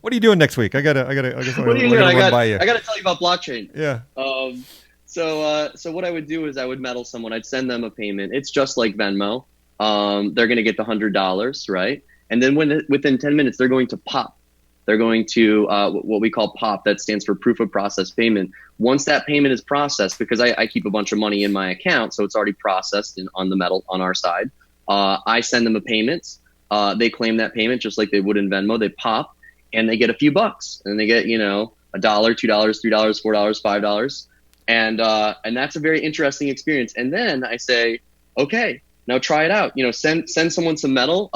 what are you doing next week? I gotta what are you doing? I gotta tell you about blockchain. Yeah. So what I would do is I would meddle someone. I'd send them a payment. It's just like Venmo. They're gonna get the $100, right? And then within 10 minutes, they're going to pop. They're going to what we call POP. That stands for proof of process payment. Once that payment is processed, because I keep a bunch of money in my account, so it's already processed on the Metal on our side. I send them a payment. They claim that payment just like they would in Venmo. They pop and they get a few bucks, and they get $1, $2, $3, $4, $5, and that's a very interesting experience. And then I say, okay, now try it out. Send someone some Metal,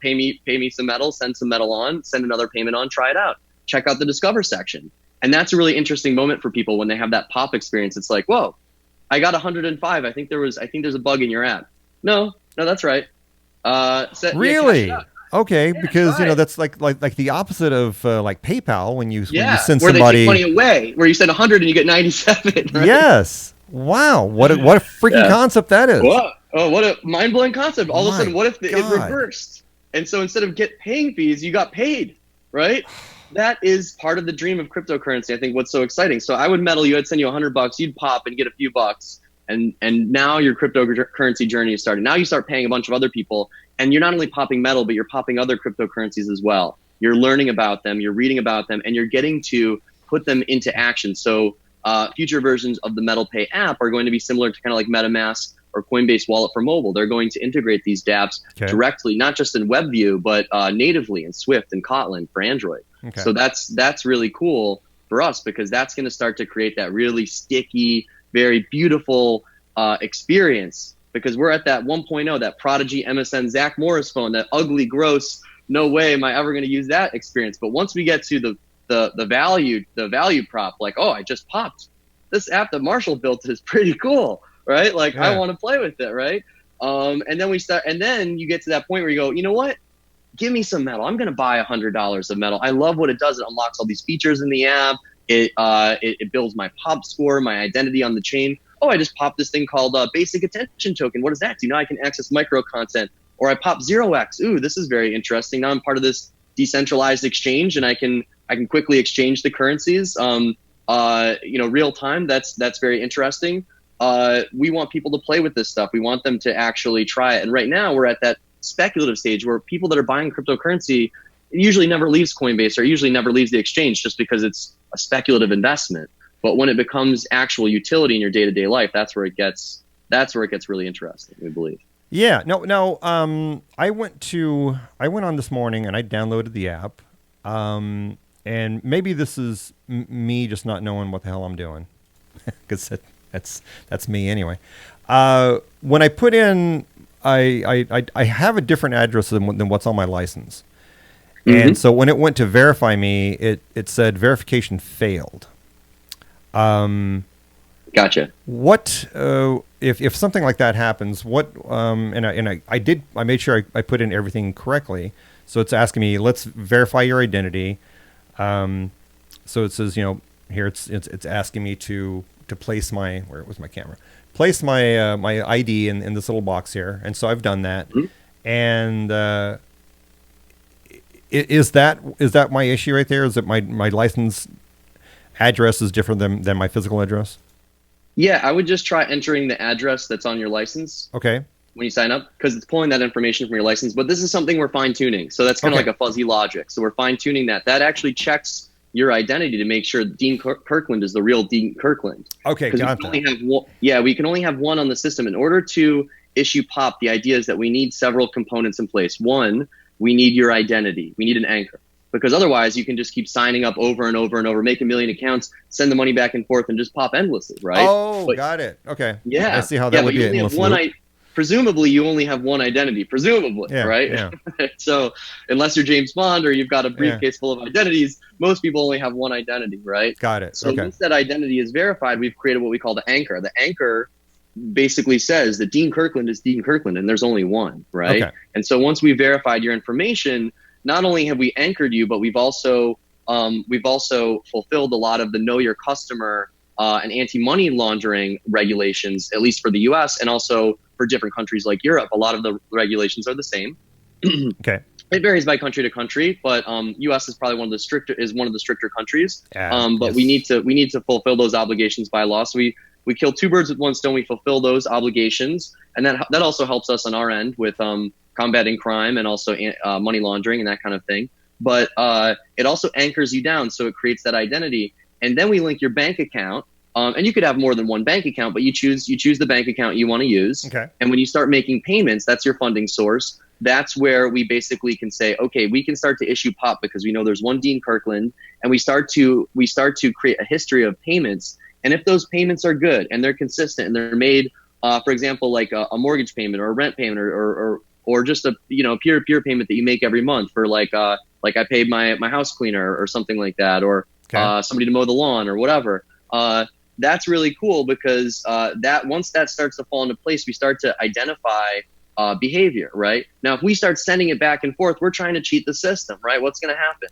pay me some Metal, send some Metal on, send another payment on, try it out. Check out the Discover section. And that's a really interesting moment for people when they have that pop experience. It's like, whoa, I got 105. I think there's a bug in your app. No, that's right. Really? Okay, yeah, because that's like the opposite of like PayPal when you send where somebody they take money away, where you send 100 and you get 97. Right? Yes. Wow. What a freaking concept that is. Whoa. Oh, what a mind-blowing concept. All of a sudden, what if it reversed? And so instead of paying fees, you got paid, right? That is part of the dream of cryptocurrency. I think what's so exciting. So I would meddle you. I'd send you $100. You'd pop and get a few bucks. And now your cryptocurrency journey is starting. Now you start paying a bunch of other people. And you're not only popping Metal, but you're popping other cryptocurrencies as well. You're learning about them. You're reading about them. And you're getting to put them into action. So future versions of the Metal Pay app are going to be similar to kind of like MetaMask or Coinbase Wallet for mobile. They're going to integrate these dApps directly, not just in WebView, but natively in Swift and Kotlin for Android. Okay. So that's really cool for us, because that's going to start to create that really sticky, very beautiful experience, because we're at that 1.0, that Prodigy MSN Zach Morris phone, that ugly, gross, no way am I ever going to use that experience. But once we get to the value prop, like, oh, I just popped. This app that Marshall built is pretty cool. Right? Like, I want to play with it, right? And then you get to that point where you go, you know what? Give me some Metal. I'm going to buy $100 of Metal. I love what it does. It unlocks all these features in the app. It builds my pop score, my identity on the chain. Oh, I just popped this thing called basic attention token. What does that do? Now I can access micro content. Or I pop 0x. Ooh, this is very interesting. Now I'm part of this decentralized exchange, and I can quickly exchange the currencies. Real time. That's very interesting. We want people to play with this stuff. We want them to actually try it. And right now we're at that speculative stage where people that are buying cryptocurrency, usually never leaves Coinbase, or usually never leaves the exchange, just because it's a speculative investment. But when it becomes actual utility in your day-to-day life, that's where it gets really interesting, we believe. Yeah. No. I went on this morning and I downloaded the app. And maybe this is me just not knowing what the hell I'm doing, because that's me anyway. When I put in, I have a different address than what's on my license, and so when it went to verify me, it said verification failed. Gotcha. What if something like that happens? What I made sure I put in everything correctly. So it's asking me, let's verify your identity. So it says, here it's asking me to place where was my camera? Place my my ID in this little box here, and so I've done that. And is that my issue right there? Is that my license address is different than my physical address? Yeah, I would just try entering the address that's on your license. Okay. When you sign up, because it's pulling that information from your license. But this is something we're fine-tuning. So that's kind of like a fuzzy logic. So we're fine-tuning that. That actually checks your identity to make sure Dean Kirkland is the real Dean Kirkland. Okay, got that. We can only have one on the system. In order to issue POP, the idea is that we need several components in place. One, we need your identity. We need an anchor. Because otherwise, you can just keep signing up over and over and over, make a million accounts, send the money back and forth, and just pop endlessly, right? Oh, got it. Okay. Yeah. I see how that would be endless. Presumably, you only have one identity, right? Yeah. So unless you're James Bond or you've got a briefcase full of identities, most people only have one identity, right? Got it. So once that identity is verified, we've created what we call the anchor. The anchor basically says that Dean Kirkland is Dean Kirkland, and there's only one, right? Okay. And so once we've verified your information, not only have we anchored you, but we've also fulfilled a lot of the know your customer and anti-money laundering regulations, at least for the U.S. and also for different countries like Europe. A lot of the regulations are the same. Okay. It varies by country to country, but U.S. is probably one of the stricter countries. But yes. we need to fulfill those obligations by law. So we kill two birds with one stone. We fulfill those obligations, and that also helps us on our end with combating crime and also money laundering and that kind of thing. But it also anchors you down, so it creates that identity. And then we link your bank account, and you could have more than one bank account, but you choose the bank account you want to use. Okay. And when you start making payments, that's your funding source. That's where we basically can say, okay, we can start to issue POP because we know there's one Dean Kirkland, and we start to create a history of payments. And if those payments are good and they're consistent and they're made, for example, like a mortgage payment or a rent payment or just a peer-to-peer payment that you make every month for like I paid my house cleaner or something like that, or somebody to mow the lawn or whatever. That's really cool because that once that starts to fall into place, we start to identify behavior, right? Now, if we start sending it back and forth, we're trying to cheat the system, right? What's going to happen?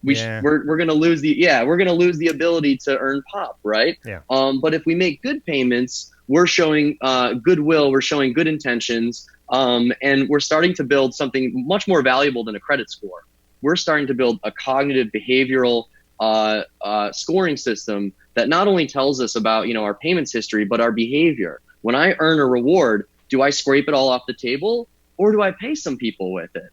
We're going to lose the ability to earn POP, right? Yeah. But if we make good payments, we're showing goodwill, we're showing good intentions, and we're starting to build something much more valuable than a credit score. We're starting to build a cognitive behavioral scoring system that not only tells us about our payments history, but our behavior. When I earn a reward, do I scrape it all off the table, or do I pay some people with it?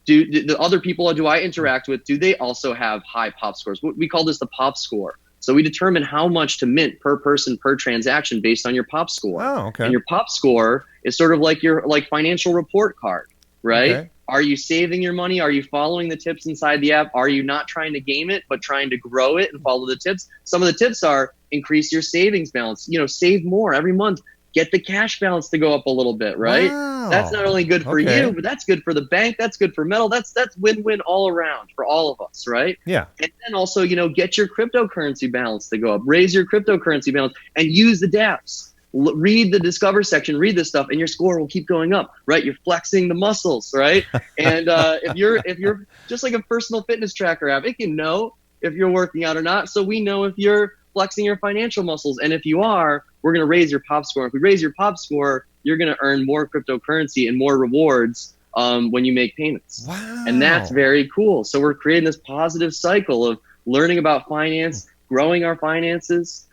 Do the other people do I interact with, do they also have high POP scores? We call this the POP score. So we determine how much to mint per person per transaction based on your POP score. Oh, okay. And your POP score is sort of like your financial report card, right? Okay. Are you saving your money? Are you following the tips inside the app? Are you not trying to game it, but trying to grow it and follow the tips? Some of the tips are increase your savings balance, save more every month. Get the cash balance to go up a little bit, right? Wow. That's not only good for you, but that's good for the bank. That's good for metal. That's win-win all around for all of us, right? Yeah. And then also, get your cryptocurrency balance to go up. Raise your cryptocurrency balance and use the dApps. Read the Discover section, read this stuff, and your score will keep going up, right? You're flexing the muscles, right? And if you're just like a personal fitness tracker app, it can know if you're working out or not. So we know if you're flexing your financial muscles. And if you are, we're going to raise your POP score. If we raise your POP score, you're going to earn more cryptocurrency and more rewards when you make payments. Wow. And that's very cool. So we're creating this positive cycle of learning about finance, growing our finances.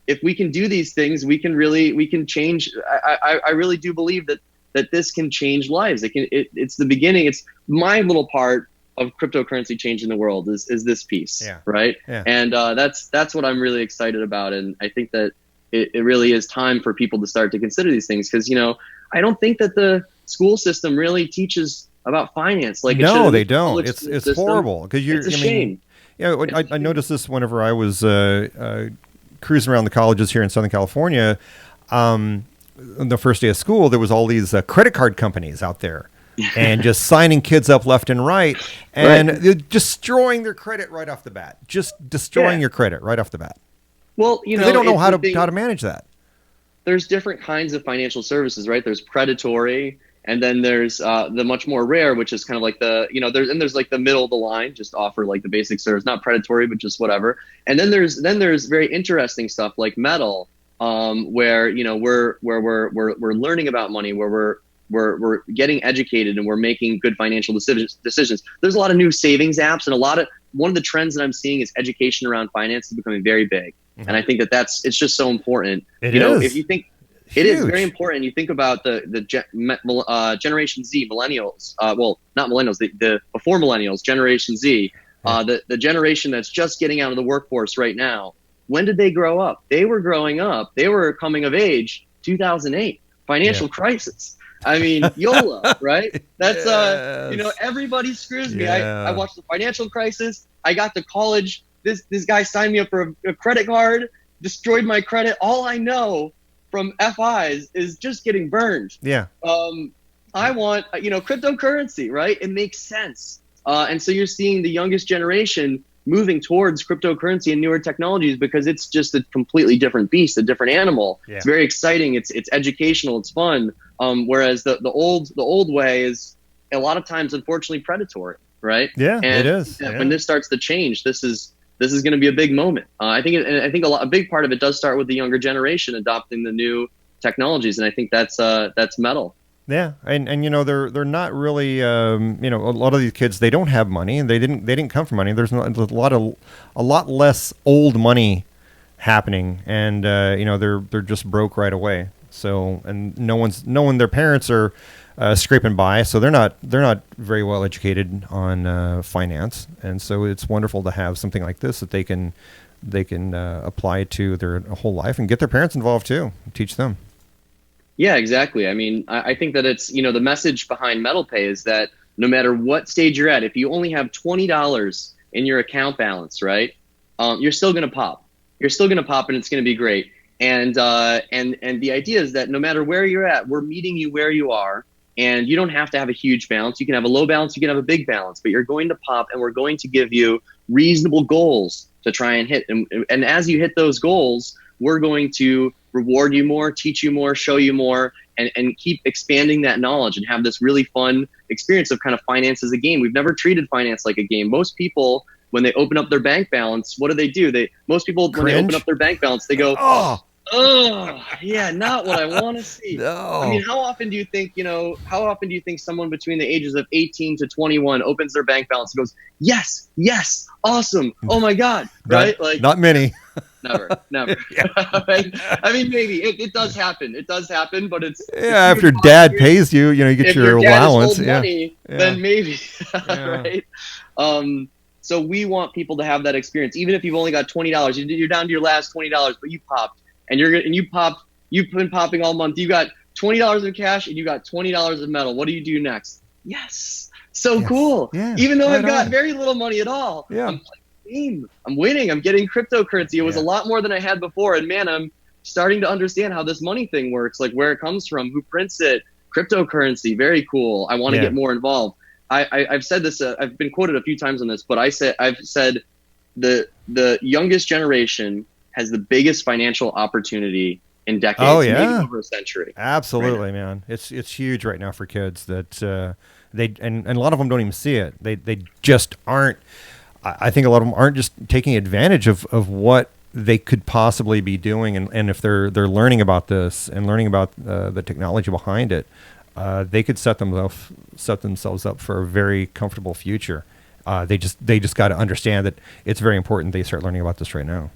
If we can do these things, we can change. I really do believe that that this can change lives. It's the beginning. It's my little part of cryptocurrency changing the world is this piece, right? Yeah. And that's what I'm really excited about. And I think that it really is time for people to start to consider these things, because, you know, I don't think that the school system really teaches about finance. Like, no, they don't. It's horrible, because it's a shame. Yeah, I noticed this whenever I was cruising around the colleges here in Southern California. The first day of school, there was all these credit card companies out there, and just signing kids up left and right, and they're destroying their credit right off the bat. Just destroying your credit right off the bat. Well, you know, they don't know how to manage that. There's different kinds of financial services, right? There's predatory, and then there's the much more rare, which is kind of like the, you know, there's like the middle of the line, just offer like the basic service, not predatory, but just whatever. And then there's very interesting stuff like metal, where, you know, we're learning about money, where we're getting educated, and we're making good financial decisions. There's a lot of new savings apps, and one of the trends that I'm seeing is education around finance is becoming very big. Mm-hmm. And I think it's just so important. If you think it is very important, you think about the Generation Z, millennials, well, not millennials, the before millennials, Generation Z, the generation that's just getting out of the workforce right now. When did they grow up? They were growing up. They were coming of age, 2008, financial crisis. I mean, YOLO, right? That's, you know, everybody screws me. I watched the financial crisis. I got to college. This guy signed me up for a credit card, destroyed my credit. All I know from FIs is just getting burned. Yeah. I want, you know, cryptocurrency, right? It makes sense. And so you're seeing the youngest generation moving towards cryptocurrency and newer technologies, because it's just a completely different beast, a different animal. Yeah. It's very exciting. It's educational. It's fun. Whereas the old way is a lot of times, unfortunately, predatory, right? Yeah, and it is. When this starts to change, this is going to be a big moment. I think a big part of it does start with the younger generation adopting the new technologies, and I think that's metal. Yeah, and you know, they're not really, you know, a lot of these kids, they don't have money, and they didn't come from money. There's a lot less old money happening, and you know, they're just broke right away. So, and no one, their parents are scraping by, so they're not very well educated on finance, and so it's wonderful to have something like this that they can apply to their whole life and get their parents involved too, teach them. Yeah, exactly. I mean, I think that it's, you know, the message behind Metal Pay is that no matter what stage you're at, if you only have $20 in your account balance, right, you're still going to pop. You're still going to pop, and it's going to be great. And the idea is that no matter where you're at, we're meeting you where you are, and you don't have to have a huge balance. You can have a low balance, you can have a big balance, but you're going to pop, and we're going to give you reasonable goals to try and hit. And as you hit those goals, we're going to reward you more, teach you more, show you more, and keep expanding that knowledge and have this really fun experience of kind of finance as a game. We've never treated finance like a game. Most people, when they open up their bank balance, what do? Most people, when they open up their bank balance, they go, oh, yeah, not what I want to see. No. I mean, how often do you think someone between the ages of 18 to 21 opens their bank balance and goes, yes, awesome, oh my God, right? Like, not many. Never. I mean, maybe it does happen. It does happen, but it's after dad pays you, you know, you get your allowance. Money, then maybe, right? So we want people to have that experience, even if you've only got $20. You're down to your last $20, but you popped, and you've been popping all month. You got $20 in cash, and you got $20 of metal. What do you do next? Yes, cool. Yeah, even though I've got very little money at all. Yeah. I'm winning. I'm getting cryptocurrency. It was a lot more than I had before. And man, I'm starting to understand how this money thing works, like where it comes from, who prints it, cryptocurrency. Very cool. I want to get more involved. I've said this, I've been quoted a few times on this, but I've said the youngest generation has the biggest financial opportunity in decades, maybe over a century. Absolutely, right, man. It's huge right now for kids that and a lot of them don't even see it. They just aren't. I think a lot of them aren't just taking advantage of what they could possibly be doing, and if they're learning about this and learning about the technology behind it, they could set themselves up for a very comfortable future. They just got to understand that it's very important they start learning about this right now.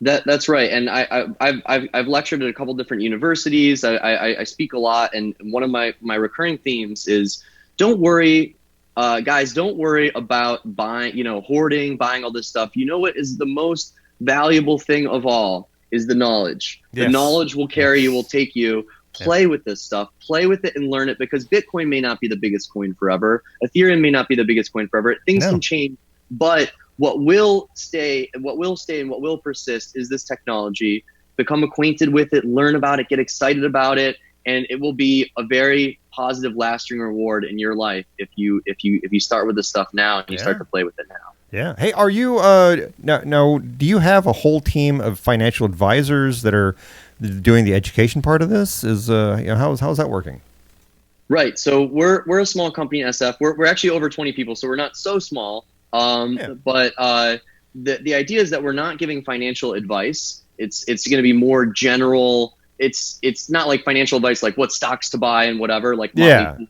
That's right, and I've lectured at a couple different universities. I speak a lot, and one of my recurring themes is don't worry, guys. Don't worry about buying, hoarding, buying all this stuff. You know what is the most valuable thing of all is the knowledge. Yes. The knowledge will carry you, will take you. Play with this stuff, play with it and learn it, because Bitcoin may not be the biggest coin forever. Ethereum may not be the biggest coin forever. Things can change, but what will stay and what will persist is this technology. Become acquainted with it, learn about it, get excited about it, and it will be a very positive, lasting reward in your life if you start with this stuff now and you start to play with it now. Yeah. Hey, are you now? Do you have a whole team of financial advisors that are doing the education part of this? How's that working? Right. So we're a small company in SF. We're actually over 20 people, so we're not so small. But the idea is that we're not giving financial advice. It's going to be more general. It's not like financial advice, like what stocks to buy and whatever. Like but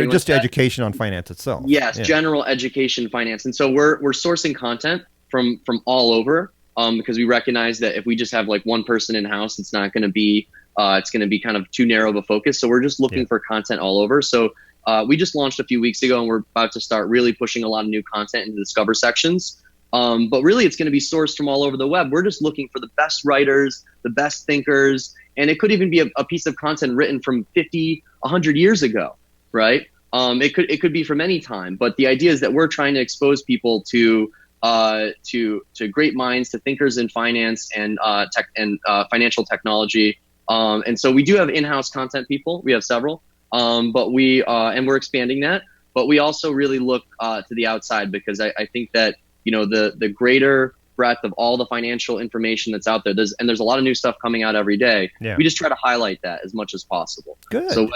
just education on finance itself. Yes, general education, finance, and so we're sourcing content from all over. Because we recognize that if we just have like one person in house, it's not going to be kind of too narrow of a focus. So we're just looking for content all over. So we just launched a few weeks ago, and we're about to start really pushing a lot of new content into the Discover sections. But really, it's going to be sourced from all over the web. We're just looking for the best writers, the best thinkers, and it could even be a piece of content written from 50, 100 years ago, right? It could be from any time. But the idea is that we're trying to expose people to great minds, to thinkers in finance and financial technology. And so we do have in-house content people. We have several, but we're expanding that. But we also really look to the outside, because I think that the greater breadth of all the financial information that's out there. There's a lot of new stuff coming out every day. Yeah. We just try to highlight that as much as possible. Good. So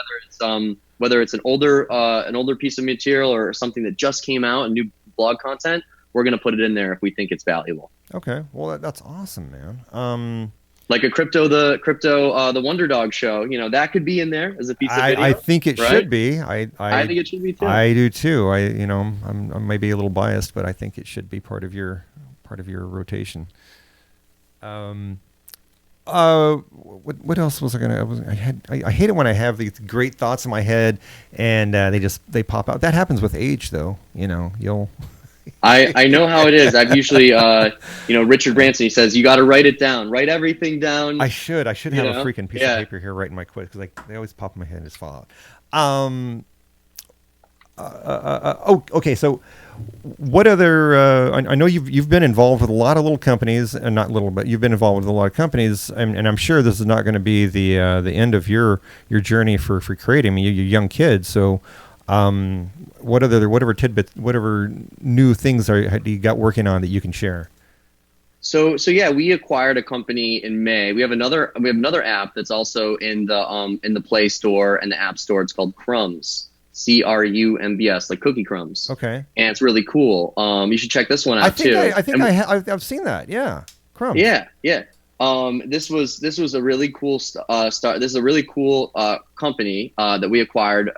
whether it's an older piece of material or something that just came out, and new blog content, we're going to put it in there if we think it's valuable. Okay. Well, that's awesome, man. Like the Wonder Dog show, that could be in there as a piece of video. I think it should be. I think it should be too. I do too. I'm maybe a little biased, but I think it should be part of your rotation. What else was I gonna? I hate it when I have these great thoughts in my head and they pop out. That happens with age, though. You'll. I know how it is. I've usually, Richard Branson, he says, you got to write it down, write everything down. I should have a freaking piece of paper here writing my quotes, because they always pop in my head and just fall out. Okay. So what other, I know you've been involved with a lot of little companies, and not little, but you've been involved with a lot of companies, and I'm sure this is not going to be the end of your journey for creating. I mean, you're young kids, so whatever tidbits, whatever new things do you got working on that you can share? So yeah, we acquired a company in May. We have another app that's also in the Play Store and the App Store. It's called Crumbs, CRUMBS, like cookie crumbs. Okay. And it's really cool. You should check this one out too. I've seen that. Yeah, Crumbs. Yeah. This was a really cool start. This is a really cool company that we acquired.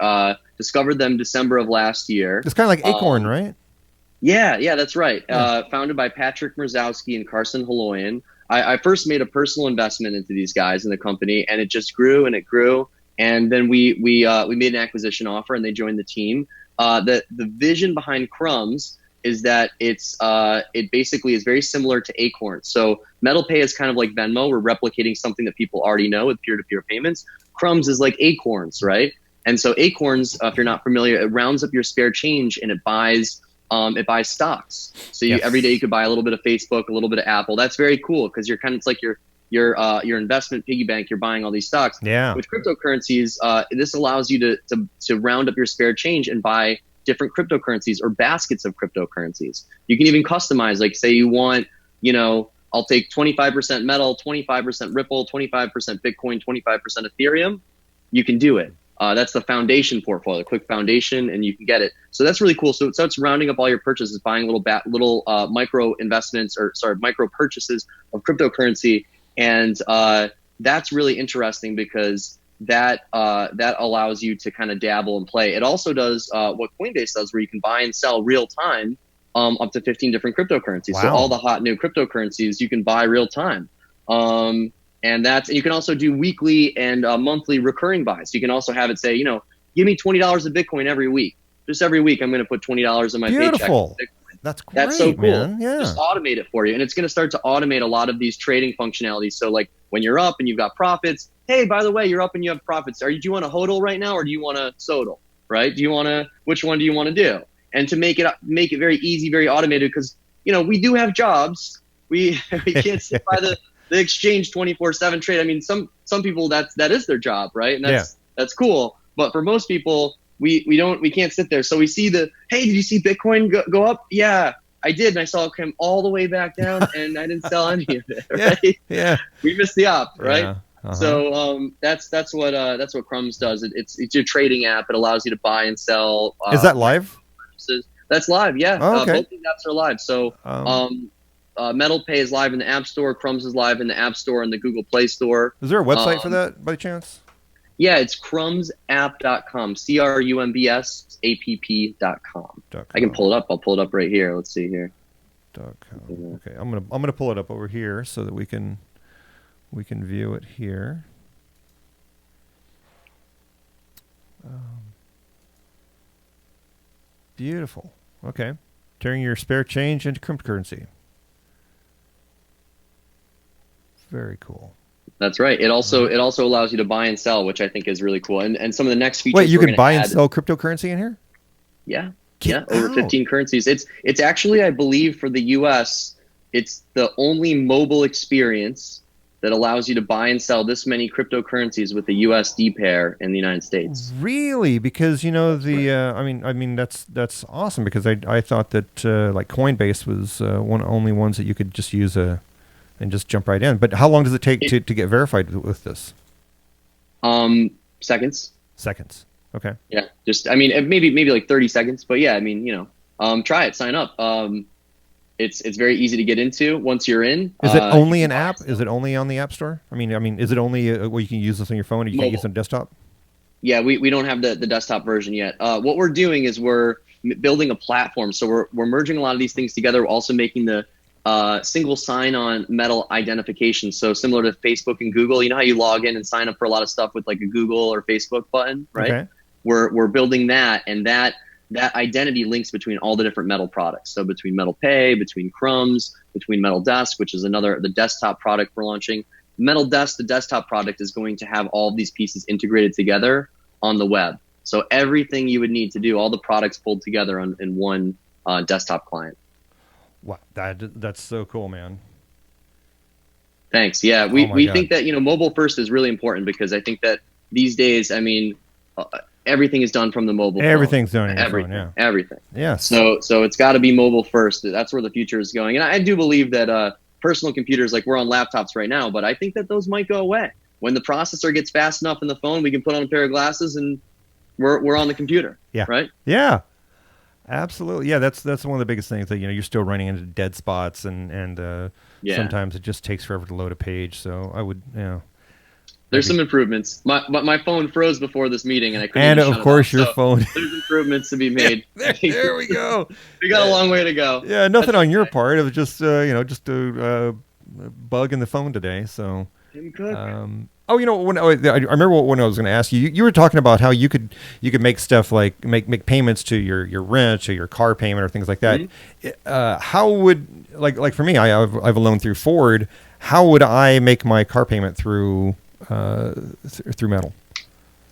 Discovered them December of last year. It's kind of like Acorn, right? Yeah, that's right. Yeah. Founded by Patrick Mrzowski and Carson Holoyan. I first made a personal investment into these guys in the company, and it just grew and it grew. And then we made an acquisition offer, and they joined the team. The vision behind Crumbs is that it basically is very similar to Acorn. So MetalPay is kind of like Venmo. We're replicating something that people already know with peer-to-peer payments. Crumbs is like Acorns, right? And so Acorns, if you're not familiar, it rounds up your spare change and it buys stocks. So every day you could buy a little bit of Facebook, a little bit of Apple. That's very cool, because it's like your investment piggy bank. You're buying all these stocks. Yeah. With cryptocurrencies, this allows you to round up your spare change and buy different cryptocurrencies or baskets of cryptocurrencies. You can even customize, like say you want, I'll take 25% metal, 25% Ripple, 25% Bitcoin, 25% Ethereum. You can do it. That's the foundation portfolio, quick foundation, and you can get it. So that's really cool. So it starts rounding up all your purchases, buying little micro investments, micro purchases of cryptocurrency. And that's really interesting, because that allows you to kind of dabble and play. It also does what Coinbase does, where you can buy and sell real time up to 15 different cryptocurrencies. Wow. So all the hot new cryptocurrencies you can buy real time. And you can also do weekly and monthly recurring buys. You can also have it say, give me $20 of Bitcoin every week. Just every week, I'm going to put $20 in my Beautiful. paycheck. That's great, That's so cool. man. Yeah. Just automate it for you. And it's going to start to automate a lot of these trading functionalities. So like when you're up and you've got profits, hey, by the way, you're up and you have profits. Do you want a hodl right now or do you want a sodal, right? Which one do you want to do? And to make it very easy, very automated, because, we do have jobs. We can't sit by the exchange 24/7 trade. I mean, some people that is their job, right? And that's cool. But for most people, we can't sit there. So we see hey, did you see Bitcoin go up? Yeah, I did. And I saw it come all the way back down and I didn't sell any of it, right? Yeah. We missed the op, right? Yeah. Uh-huh. So that's what Crumbs does. It's your trading app. It allows you to buy and sell. Is that live? That's live, yeah. Oh, okay. Both these apps are live. So Metal Pay is live in the App Store. Crumbs is live in the App Store and the Google Play Store. Is there a website for that by chance? Yeah, it's crumbsapp.com. CRUMBSAPP.com. I can pull it up. I'll pull it up right here. Let's see here. Okay, I'm gonna pull it up over here so that we can view it here. Beautiful. Okay, turning your spare change into cryptocurrency. Very cool. That's right. It also allows you to buy and sell, which I think is really cool. And some of the next features. Wait, you can buy and sell cryptocurrency in here? Yeah. Over 15 currencies. It's actually, I believe, for the US, it's the only mobile experience that allows you to buy and sell this many cryptocurrencies with the USD pair in the United States. Really? Because I mean that's awesome, because I thought that like Coinbase was only ones that you could just use and just jump right in. But how long does it take to get verified with this? Seconds. Seconds. Okay. Yeah. Just maybe like 30 seconds, but yeah, try it, sign up. It's very easy to get into once you're in. Is it only an app? Is it only on the App Store? I mean, is it only where you can use this on your phone or you can't use it on desktop? Yeah, we don't have the desktop version yet. What we're doing is we're building a platform. So we're merging a lot of these things together. We're also making the single sign-on metal identification. So similar to Facebook and Google, you know how you log in and sign up for a lot of stuff with like a Google or Facebook button, right? Okay. We're building that, and that identity links between all the different Metal products. So between Metal Pay, between Crumbs, between Metal Desk, which is the desktop product we're launching. Metal Desk, the desktop product, is going to have all of these pieces integrated together on the web. So everything you would need to do, all the products pulled together in one desktop client. Wow, that's so cool, man. Thanks. Yeah, we think that mobile first is really important, because I think that these days, everything is done from the mobile phone. Everything's done on your phone, yeah. Everything. Yeah. So it's got to be mobile first. That's where the future is going. And I do believe that personal computers, like we're on laptops right now, but I think that those might go away. When the processor gets fast enough in the phone, we can put on a pair of glasses and we're on the computer. Yeah. Right? Yeah. Absolutely. Yeah, that's one of the biggest things, that you're still running into dead spots and sometimes it just takes forever to load a page. So I would, There's some improvements. My phone froze before this meeting, and I couldn't. And of course, your phone. There's improvements to be made. There we go. We got a long way to go. Yeah, nothing on your part. It was just just a bug in the phone today. So. I remember when I was going to ask you. You were talking about how you could make stuff like make payments to your rent or your car payment or things like that. Mm-hmm. How would like for me? I have a loan through Ford. How would I make my car payment through Metal?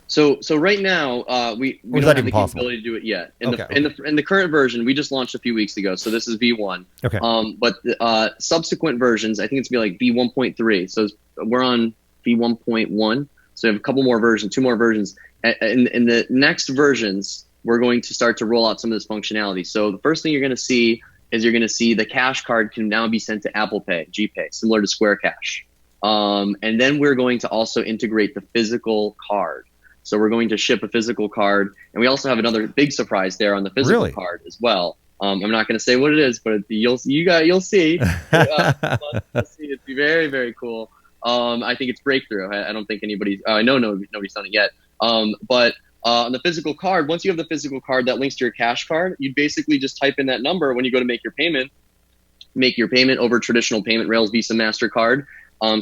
So right now we don't have the capability to do it yet. In the current version, we just launched a few weeks ago. So this is V1. Okay. But the subsequent versions, I think it's gonna be like V1.3. So we're on V1.1. So we have a couple more versions, 2 more versions. In the next versions, we're going to start to roll out some of this functionality. So the first thing you're going to see is the cash card can now be sent to Apple Pay, GPay, similar to Square Cash. And then we're going to also integrate the physical card. So we're going to ship a physical card, and we also have another big surprise there on the physical card as well. I'm not going to say what it is, but you'll see. You'll see. It's very, very cool. I think it's breakthrough. I don't think I know nobody's done it yet. But on the physical card, once you have the physical card that links to your cash card, you basically just type in that number when you go to make your payment over traditional payment rails, Visa, MasterCard.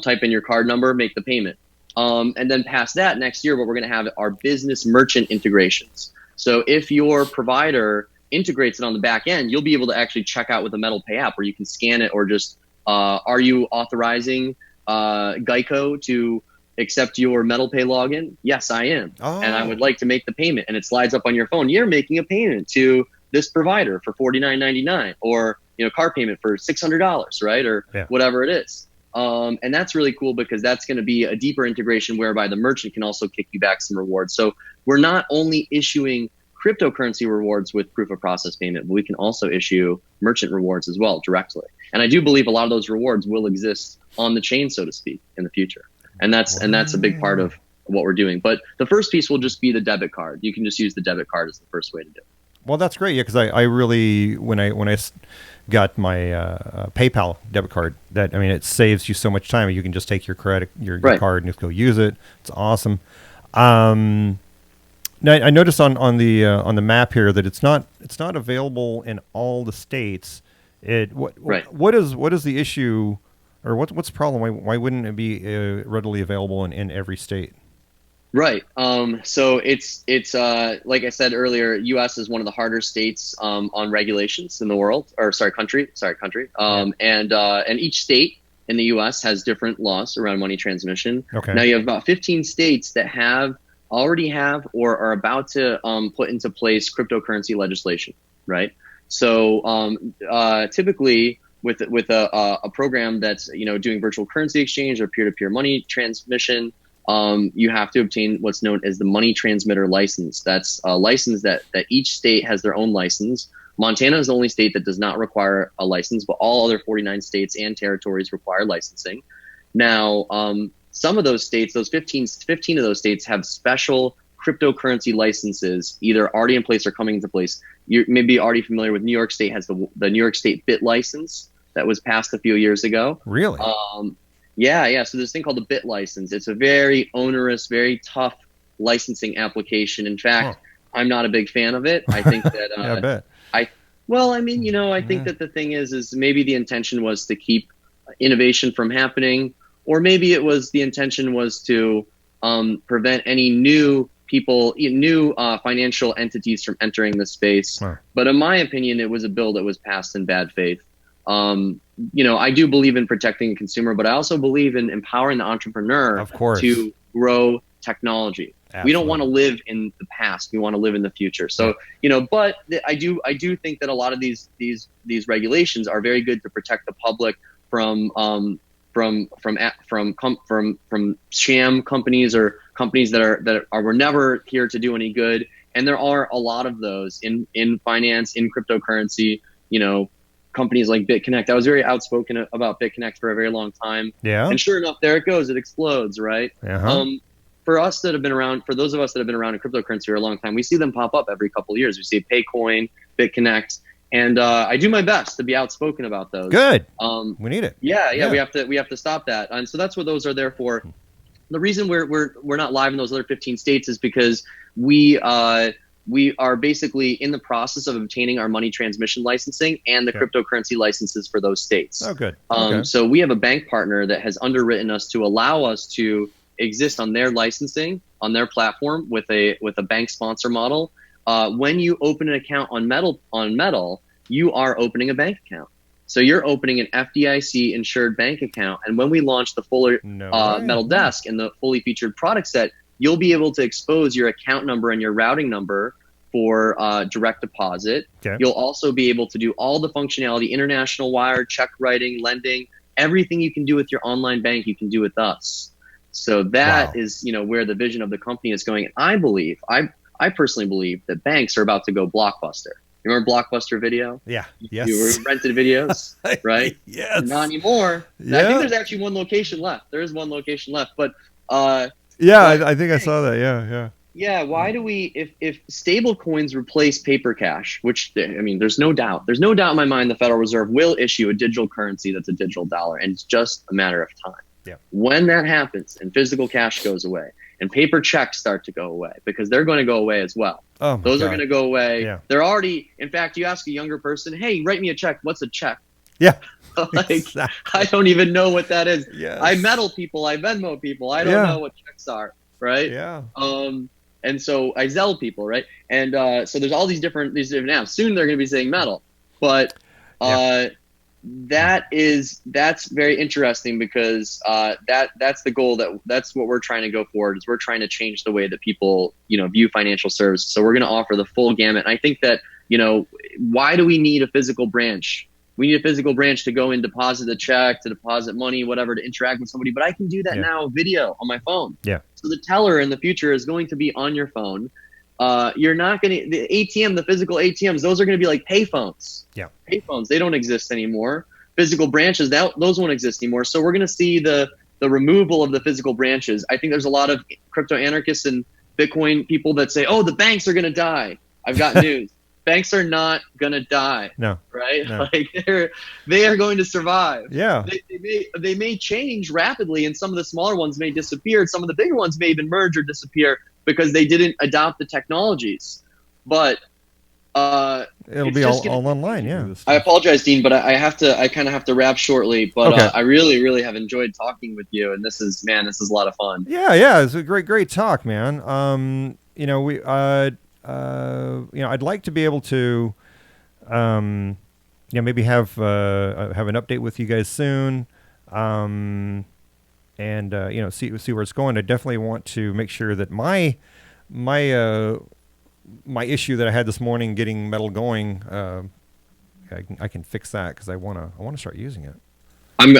type in your card number, make the payment. And then past that, next year, what we're going to have are business merchant integrations. So if your provider integrates it on the back end, you'll be able to actually check out with the MetalPay app where you can scan it, or just, are you authorizing Geico to accept your MetalPay login? Yes, I am. Oh. And I would like to make the payment. And it slides up on your phone. You're making a payment to this provider for $49.99, or, car payment for $600, right? Or whatever it is. And that's really cool, because that's going to be a deeper integration whereby the merchant can also kick you back some rewards. So we're not only issuing cryptocurrency rewards with proof of process payment, but we can also issue merchant rewards as well directly. And I do believe a lot of those rewards will exist on the chain, so to speak, in the future. And that's a big part of what we're doing. But the first piece will just be the debit card. You can just use the debit card as the first way to do it. Well, that's great. Yeah, because I really, when I got my PayPal debit card, it saves you so much time. You can just take your card and just go use it. It's awesome. Now I noticed on the map here that it's not available in all the states. What is the issue, or what's the problem? Why wouldn't it be readily available in every state? Right. So it's like I said earlier, U.S. is one of the harder states on regulations in the world, country. And each state in the U.S. has different laws around money transmission. Okay. Now you have about 15 states that already have or are about to put into place cryptocurrency legislation. Right. So typically with a program that's doing virtual currency exchange or peer-to-peer money transmission, you have to obtain what's known as the money transmitter license. That's a license that each state has their own license. Montana is the only state that does not require a license, but all other 49 states and territories require licensing. Now, some of those states, those 15 of those states, have special cryptocurrency licenses, either already in place or coming into place. You may be already familiar with New York State has the New York State Bit license that was passed a few years ago. Really? Yeah. So there's this thing called the Bit license. It's a very onerous, very tough licensing application. In fact, I'm not a big fan of it. I think that I bet. I think that the thing is maybe the intention was to keep innovation from happening, or maybe the intention was to prevent any new financial entities from entering the space. Huh. But in my opinion, it was a bill that was passed in bad faith. I do believe in protecting the consumer, but I also believe in empowering the entrepreneur, of course, to grow technology. Absolutely. We don't want to live in the past. We want to live in the future. So, but I do think that a lot of these regulations are very good to protect the public from sham companies, or companies that were never here to do any good. And there are a lot of those in finance, in cryptocurrency, companies like BitConnect. I was very outspoken about BitConnect for a very long time. Yeah. And sure enough, there it goes. It explodes, right? Uh-huh. For those of us that have been around in cryptocurrency for a long time, we see them pop up every couple of years. We see Paycoin, BitConnect, and I do my best to be outspoken about those. Good. We need it. Yeah. We have to stop that. And so that's what those are there for. The reason we're not live in those other 15 states is because we are basically in the process of obtaining our money transmission licensing and the cryptocurrency licenses for those states. Oh, good. So we have a bank partner that has underwritten us to allow us to exist on their licensing, on their platform with a bank sponsor model. When you open an account on Metal, you are opening a bank account. So you're opening an FDIC insured bank account. And when we launch the fuller Metal Desk and the fully featured product set, you'll be able to expose your account number and your routing number for direct deposit. Okay. You'll also be able to do all the functionality, international wire, check writing, lending, everything you can do with your online bank, you can do with us. So that is, where the vision of the company is going. And I personally believe that banks are about to go blockbuster. You remember Blockbuster Video? Yeah. Yes. You rented videos, right? Yes. Not anymore. Yeah. I think there's actually one location left. There is one location left, but I think I saw that. Yeah. Yeah. Why do we, if stable coins replace paper cash, which there's no doubt in my mind the Federal Reserve will issue a digital currency that's a digital dollar, and it's just a matter of time. Yeah. When that happens and physical cash goes away and paper checks start to go away, because they're going to go away as well. Oh my Those God. are going to go away. Yeah. They're already, in fact, you ask a younger person, hey, write me a check. What's a check? Yeah. Like, exactly. I don't even know what that is. Yes. I metal people, I Venmo people. I don't know what checks are, right? Yeah. And so I Zelle people, right? And so there's all these different apps. Soon they're going to be saying metal, but that's very interesting because that's the goal, that's what we're trying to go forward, is we're trying to change the way that people view financial services. So we're going to offer the full gamut. And I think that why do we need a physical branch? We need a physical branch to go and deposit a check, to deposit money, whatever, to interact with somebody. But I can do that now, video on my phone. Yeah. So the teller in the future is going to be on your phone. You're not going to, the ATM, the physical ATMs, those are going to be like payphones. Yeah. Payphones, they don't exist anymore. Physical branches, those won't exist anymore. So we're going to see the removal of the physical branches. I think there's a lot of crypto anarchists and Bitcoin people that say, oh, the banks are going to die. I've got news. Banks are not going to die. No. Right? No. Like they are going to survive. Yeah. They may change rapidly, and some of the smaller ones may disappear. Some of the bigger ones may even merge or disappear because they didn't adopt the technologies. But it'll be all online. Yeah. I apologize, Dean, but I kind of have to wrap shortly. But okay. I really have enjoyed talking with you, and this is a lot of fun. Yeah. It's a great talk, man. I'd like to be able to, maybe have an update with you guys soon, and see where it's going. I definitely want to make sure that my issue that I had this morning getting metal going, I can fix that because I want to start using it. I'm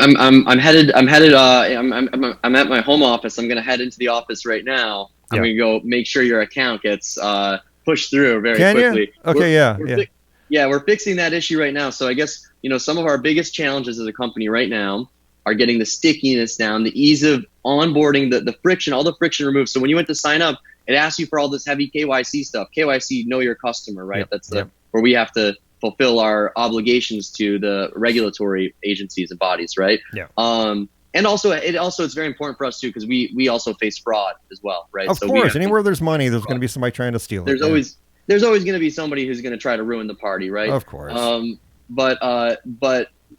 headed. I'm at my home office. I'm gonna head into the office right now. I'm gonna go make sure your account gets pushed through very quickly. Okay, we're fixing that issue right now. So I guess some of our biggest challenges as a company right now are getting the stickiness down, the ease of onboarding, the friction, all the friction removed. So when you went to sign up, it asks you for all this heavy KYC stuff. KYC, know your customer, right? That's where we have to fulfill our obligations to the regulatory agencies and bodies, right? Yeah. And also it's very important for us too, because we also face fraud as well, right? Of course, anywhere there's money, there's going to be somebody trying to steal it. There's always going to be somebody who's going to try to ruin the party, right? Of course. But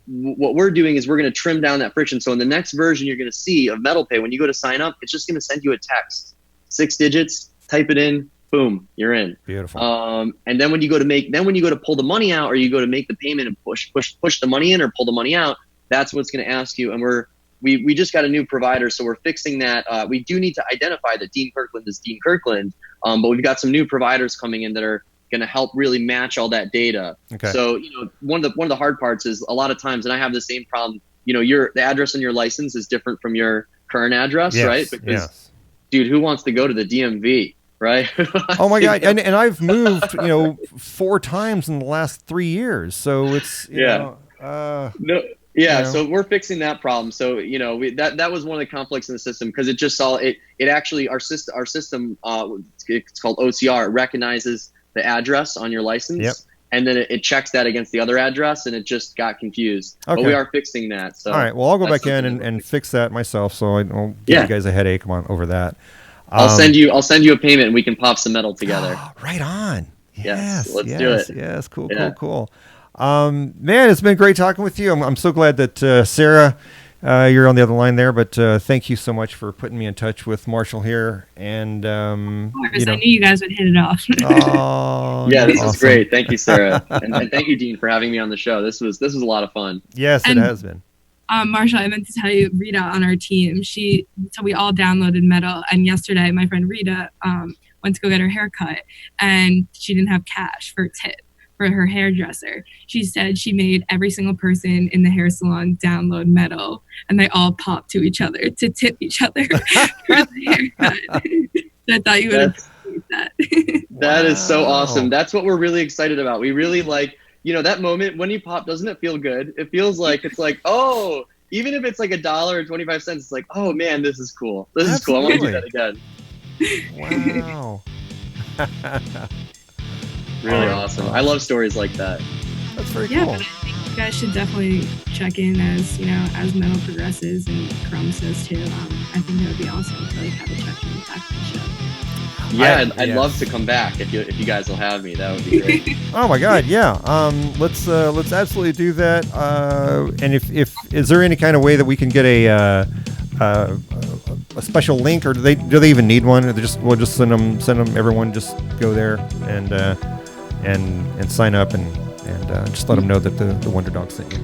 what we're doing is we're going to trim down that friction. So in the next version you're going to see of MetalPay, when you go to sign up, it's just going to send you a text, 6 digits, type it in, boom, you're in. Beautiful. And then when you go to pull the money out, or you go to make the payment and push the money in or pull the money out, that's what's going to ask you. And we just got a new provider, so we're fixing that. We do need to identify that Dean Kirkland is Dean Kirkland, but we've got some new providers coming in that are going to help really match all that data. Okay. So one of the hard parts is a lot of times, and I have the same problem. The address on your license is different from your current address, right? Because dude, who wants to go to the DMV? Right. Oh my God. And I've moved, 4 times in the last 3 years. So it's, so we're fixing that problem. So, that was one of the conflicts in the system, because it just saw it actually, our system, it's called OCR. It recognizes the address on your license. And then it checks that against the other address, and it just got confused. Okay. But we are fixing that. So all right. Well, I'll go back in and fix that myself, so I don't give you guys a headache over that. I'll send you a payment, and we can pop some metal together. Right on. Yes, let's do it. Yes, cool. Man, it's been great talking with you. I'm so glad that Sarah, you're on the other line there. But thank you so much for putting me in touch with Marshall here. And of course, I knew you guys would hit it off. This is great. Thank you, Sarah, and thank you, Dean, for having me on the show. This was a lot of fun. Yes, it has been. Marshall, I meant to tell you, Rita on our team, so we all downloaded Metal, and yesterday my friend Rita went to go get her hair cut, and she didn't have cash for a tip for her hairdresser. She said she made every single person in the hair salon download Metal, and they all popped to each other to tip each other for the haircut. I thought you would appreciate that. That is so awesome. That's what we're really excited about. We really like, that moment when you pop, doesn't it feel good? It feels like, oh, even if it's like $1 or 25 cents, it's like, oh man, this is cool. This is cool. I want to do that again. Wow. Really awesome. I love stories like that. That's very cool. Yeah, but I think you guys should definitely check in as Metal progresses, and Chrome says too. I think that would be awesome to have a check-in back to the show. Yeah, I'd love to come back if you guys will have me. That would be great. Oh my God, yeah. Let's absolutely do that. And if is there any kind of way that we can get a special link, or do they even need one? Or we'll just send them. Everyone just go there and sign up and just let them know that the Wonder Dog sent you.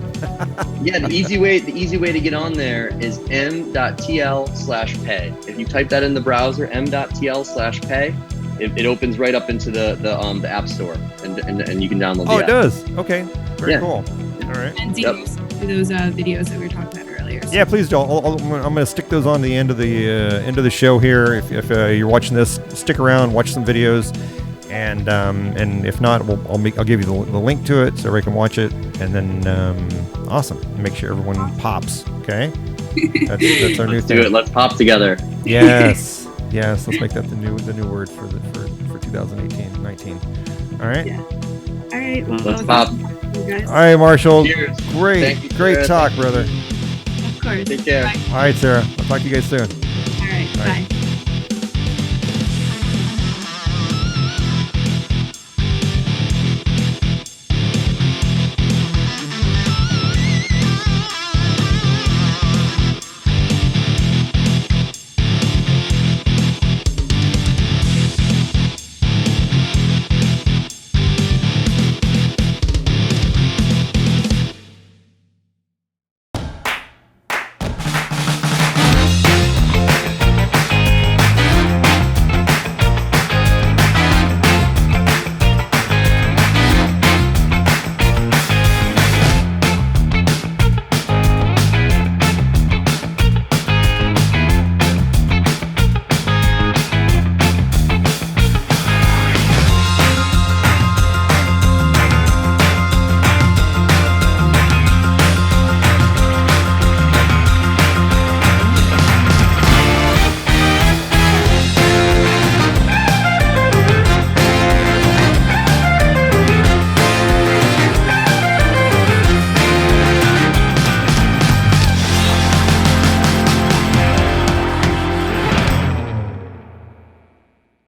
Yeah, the easy way to get on there is m.tl/pay. If you type that in the browser, m.tl/pay, it opens right up into the App Store, and you can download the app. It does. Okay, very cool. All right. And do those videos that we were talking about earlier. So. Yeah, please do. I'm going to stick those on the end of the show here. If you're watching this, stick around, watch some videos. And if not, I'll give you the link to it so everybody can watch it, and then awesome. Make sure everyone pops. Okay, that's our new thing. Do it. Let's pop together. Yes. Let's make that the new word for 2018-19. All right. Yeah. All right. Well, let's pop. All right, Marshall. Cheers. Great talk, brother. Of course. Take care. Bye. All right, Sarah. I'll talk to you guys soon. All right. Bye.